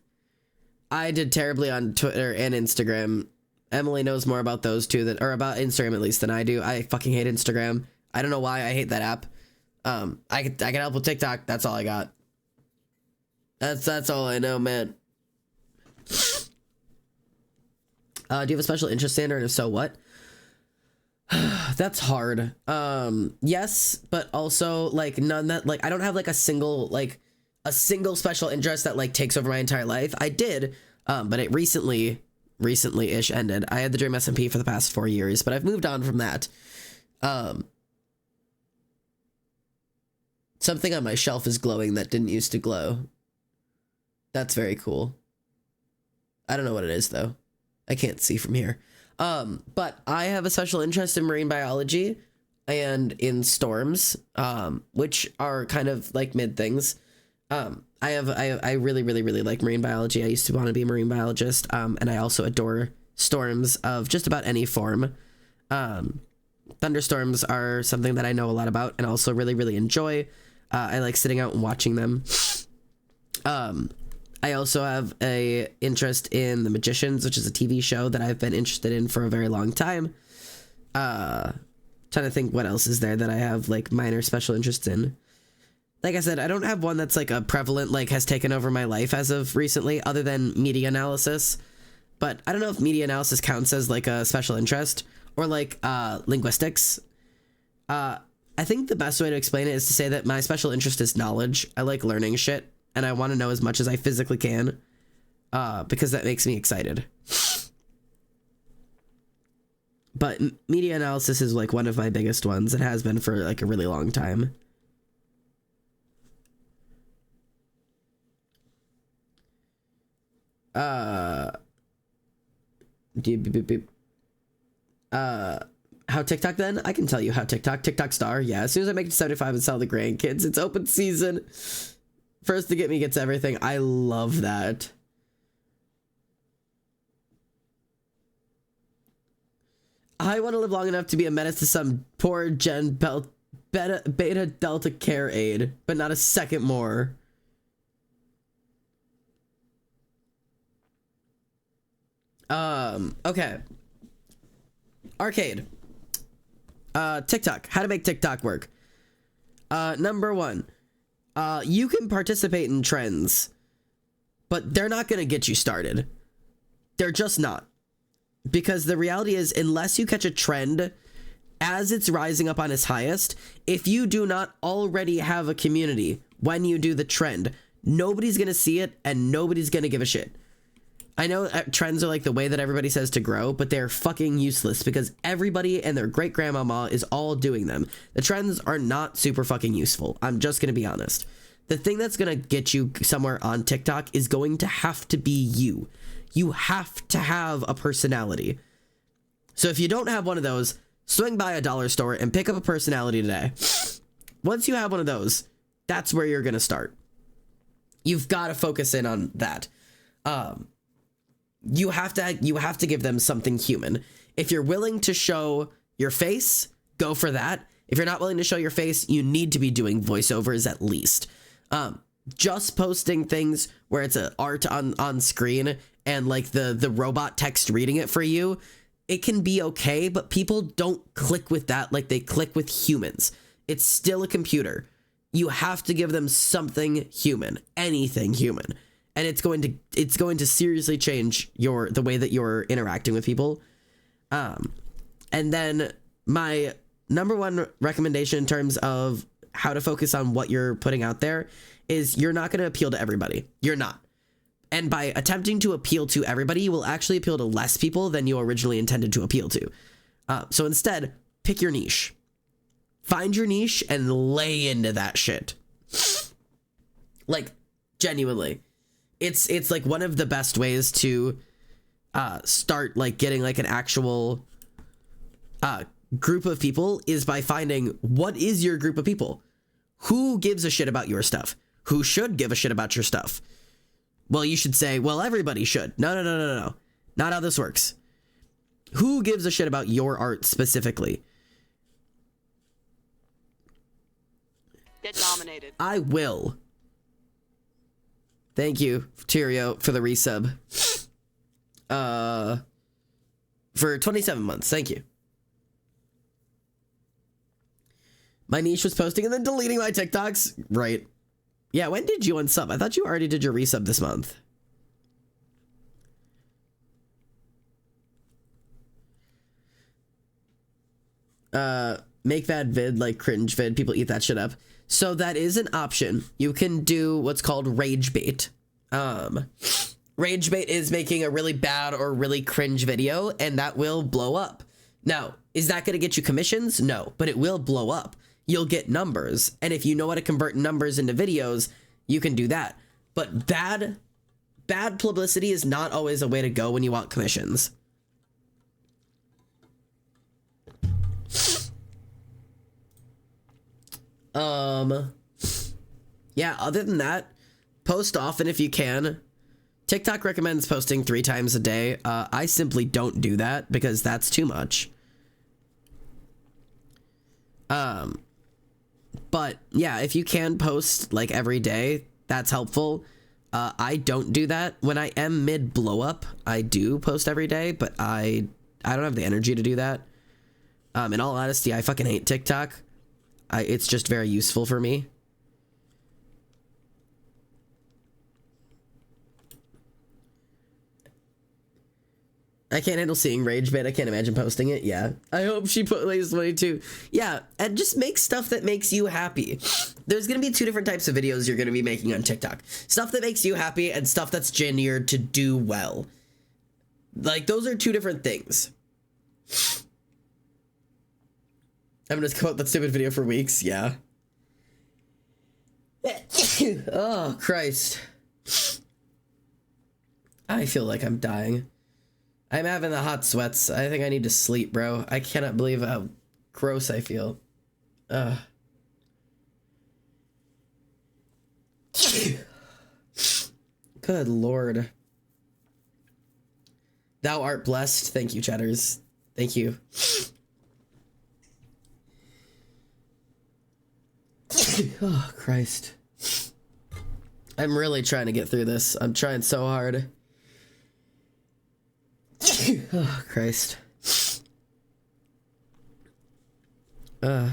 I did terribly on Twitter and Instagram. Emily knows more about those two or about Instagram at least than I do. I fucking hate Instagram. I don't know why I hate that app. I can help with TikTok. That's all I got. That's all I know, man. Do you have a special interest, Sander? And if so, what? That's hard. Yes, but also like none that like I don't have like a single special interest that like takes over my entire life. I did, but it recently-ish ended. I had the Dream SMP for the past 4 years, but I've moved on from that. Something on my shelf is glowing that didn't used to glow. That's very cool. I don't know what it is though. I can't see from here. But I have a special interest in marine biology and in storms, which are kind of like mid things. I really like marine biology. I used to want to be a marine biologist. And I also adore storms of just about any form. Thunderstorms are something that I know a lot about and also really enjoy. I like sitting out and watching them. I also have a interest in The Magicians, which is a TV show that I've been interested in for a very long time. Trying to think what else is there that I have like minor special interests in. Like I said, I don't have one that's like a prevalent, like has taken over my life as of recently, other than media analysis. But I don't know if media analysis counts as like a special interest or like linguistics. I think the best way to explain it is to say that my special interest is knowledge. I like learning shit. And I want to know as much as I physically can, because that makes me excited. But media analysis is like one of my biggest ones. It has been for like a really long time. How TikTok then? I can tell you how TikTok star. Yeah, as soon as I make it to 75 and sell the grandkids, it's open season. First to get me gets everything. I love that. I want to live long enough to be a menace to some poor beta delta care aide, but not a second more. Okay. Arcade. TikTok. How to make TikTok work. Number 1. You can participate in trends, but they're not going to get you started. They're just not. Because the reality is, unless you catch a trend as it's rising up on its highest, if you do not already have a community when you do the trend, nobody's going to see it and nobody's going to give a shit. I know trends are like the way that everybody says to grow, but they're fucking useless because everybody and their great grandmama is all doing them. The trends are not super fucking useful. I'm just going to be honest. The thing that's going to get you somewhere on TikTok is going to have to be you. You have to have a personality. So if you don't have one of those, swing by a dollar store and pick up a personality today. Once you have one of those, that's where you're going to start. You've got to focus in on that. You have to give them something human. If you're willing to show your face, go for that. If you're not willing to show your face, you need to be doing voiceovers at least. Just posting things where it's an art on screen and like the robot text reading it for you, it can be okay, but people don't click with that like they click with humans. It's still a computer. You have to give them something human, anything human. And it's going to seriously change the way that you're interacting with people. And then my number one recommendation in terms of how to focus on what you're putting out there is you're not going to appeal to everybody. You're not. And by attempting to appeal to everybody, you will actually appeal to less people than you originally intended to appeal to. So instead, pick your niche. Find your niche and lay into that shit. Like, genuinely. It's like one of the best ways to start like getting like an actual group of people is by finding what is your group of people. Who gives a shit about your stuff? Who should give a shit about your stuff? Well, you should say, well, everybody should. No. Not how this works. Who gives a shit about your art specifically? Get dominated. I will. Thank you, Tyrio, for the resub. For 27 months. Thank you. My niche was posting and then deleting my TikToks. Right. Yeah, when did you unsub? I thought you already did your resub this month. Make that vid like cringe vid. People eat that shit up. So that is an option. You can do what's called rage bait. Rage bait is making a really bad or really cringe video, and that will blow up. Now, is that going to get you commissions? No, but it will blow up. You'll get numbers, and if you know how to convert numbers into videos, you can do that. But bad publicity is not always a way to go when you want commissions. Yeah, other than that, post often if you can. TikTok recommends posting 3 times a day. I simply don't do that because that's too much. But yeah, if you can post like every day, that's helpful. I don't do that. When I am mid blow up, I do post every day, but I don't have the energy to do that. In all honesty, I fucking hate TikTok. It's just very useful for me. I can't handle seeing rage bait. I can't imagine posting it. Yeah. I hope she plays 22. Yeah. And just make stuff that makes you happy. There's going to be 2 different types of videos you're going to be making on TikTok. Stuff that makes you happy and stuff that's genuine to do well. Like, those are 2 different things. I'm going to quote that stupid video for weeks. Yeah. Oh, Christ. I feel like I'm dying. I'm having the hot sweats. I think I need to sleep, bro. I cannot believe how gross I feel. Good Lord. Thou art blessed. Thank you, chatters. Thank you. Oh, Christ. I'm really trying to get through this. I'm trying so hard. Oh, Christ. Go,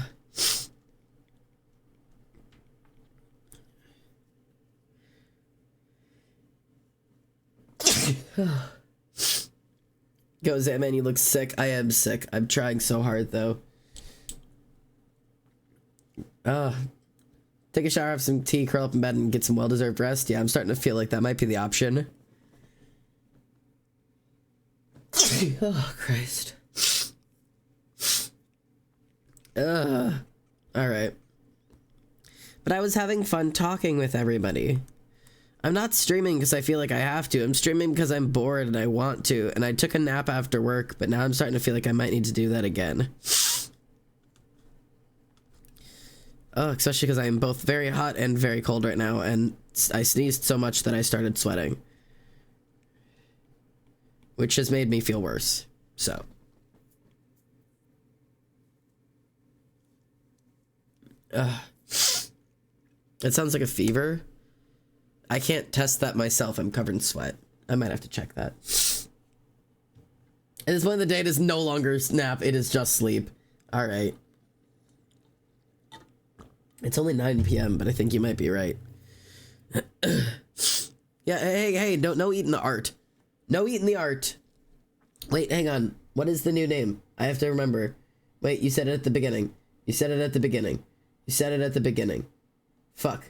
Zaman, you look sick. I am sick. I'm trying so hard, though. Take a shower, have some tea, curl up in bed, and get some well-deserved rest. Yeah, I'm starting to feel like that might be the option. Oh, Christ. Alright. But I was having fun talking with everybody. I'm not streaming because I feel like I have to. I'm streaming because I'm bored and I want to. And I took a nap after work, but now I'm starting to feel like I might need to do that again. Oh, especially because I'm both very hot and very cold right now, and I sneezed so much that I started sweating. Which has made me feel worse, so. It sounds like a fever. I can't test that myself. I'm covered in sweat. I might have to check that. And this point of the day, it is no longer nap. It is just sleep. All right. It's only 9 p.m., but I think you might be right. Yeah, hey, no eating the art. No eating the art. Wait, hang on. What is the new name? I have to remember. Wait, you said it at the beginning. You said it at the beginning. You said it at the beginning. Fuck.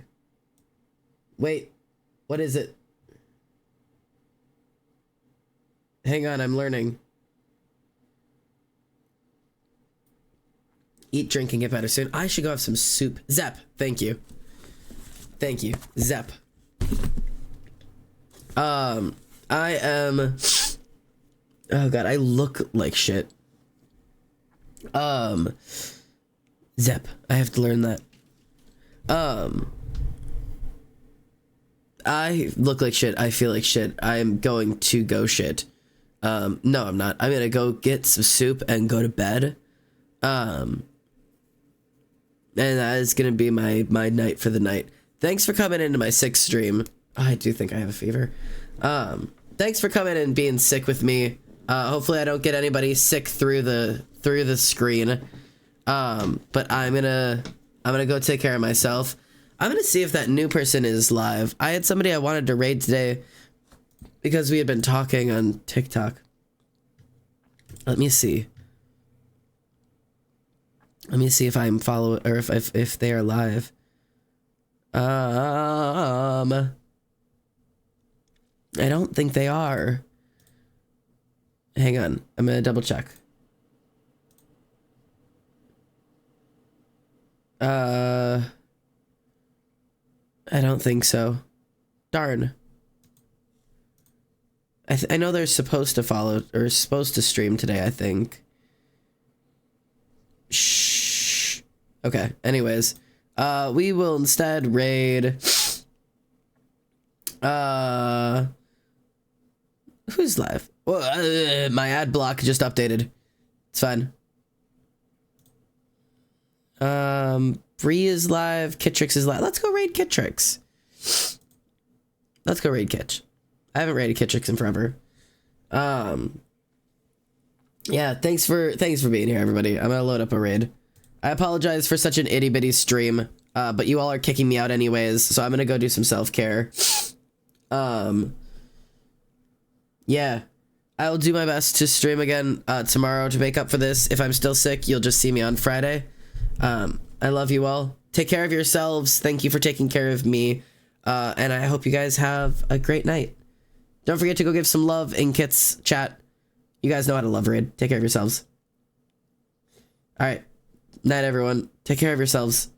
Wait. What is it? Hang on, I'm learning. Eat, drink, and get better soon. I should go have some soup. Zep, thank you. Thank you. Zep. I am... Oh god, I look like shit. Zep. I have to learn that. I look like shit. I feel like shit. I am going to go shit. No, I'm not. I'm gonna go get some soup and go to bed. And that is gonna be my night for the night. Thanks for coming into my sick stream. I do think I have a fever. Thanks for coming and being sick with me. Hopefully I don't get anybody sick through the screen. But I'm gonna go take care of myself. I'm gonna see if that new person is live. I had somebody I wanted to raid today because we had been talking on TikTok. Let me see. Let me see if I'm follow or if they are live. I don't think they are. Hang on, I'm gonna double check. I don't think so. Darn. I know they're supposed to follow or supposed to stream today, I think. Shh. Okay, anyways. We will instead raid... Who's live? Well, my ad block just updated. It's fine. Bree is live. Kitrix is live. Let's go raid Kitrix. Let's go raid Kitch. I haven't raided Kitrix in forever. Yeah, thanks for being here, everybody. I'm gonna load up a raid. I apologize for such an itty bitty stream, but you all are kicking me out anyways, so I'm gonna go do some self-care. Yeah, I'll do my best to stream again tomorrow to make up for this. If I'm still sick, you'll just see me on Friday. I love you all. Take care of yourselves. Thank you for taking care of me. And I hope you guys have a great night. Don't forget to go give some love in Kit's chat. You guys know how to love raid. Take care of yourselves. All right. Night, everyone. Take care of yourselves.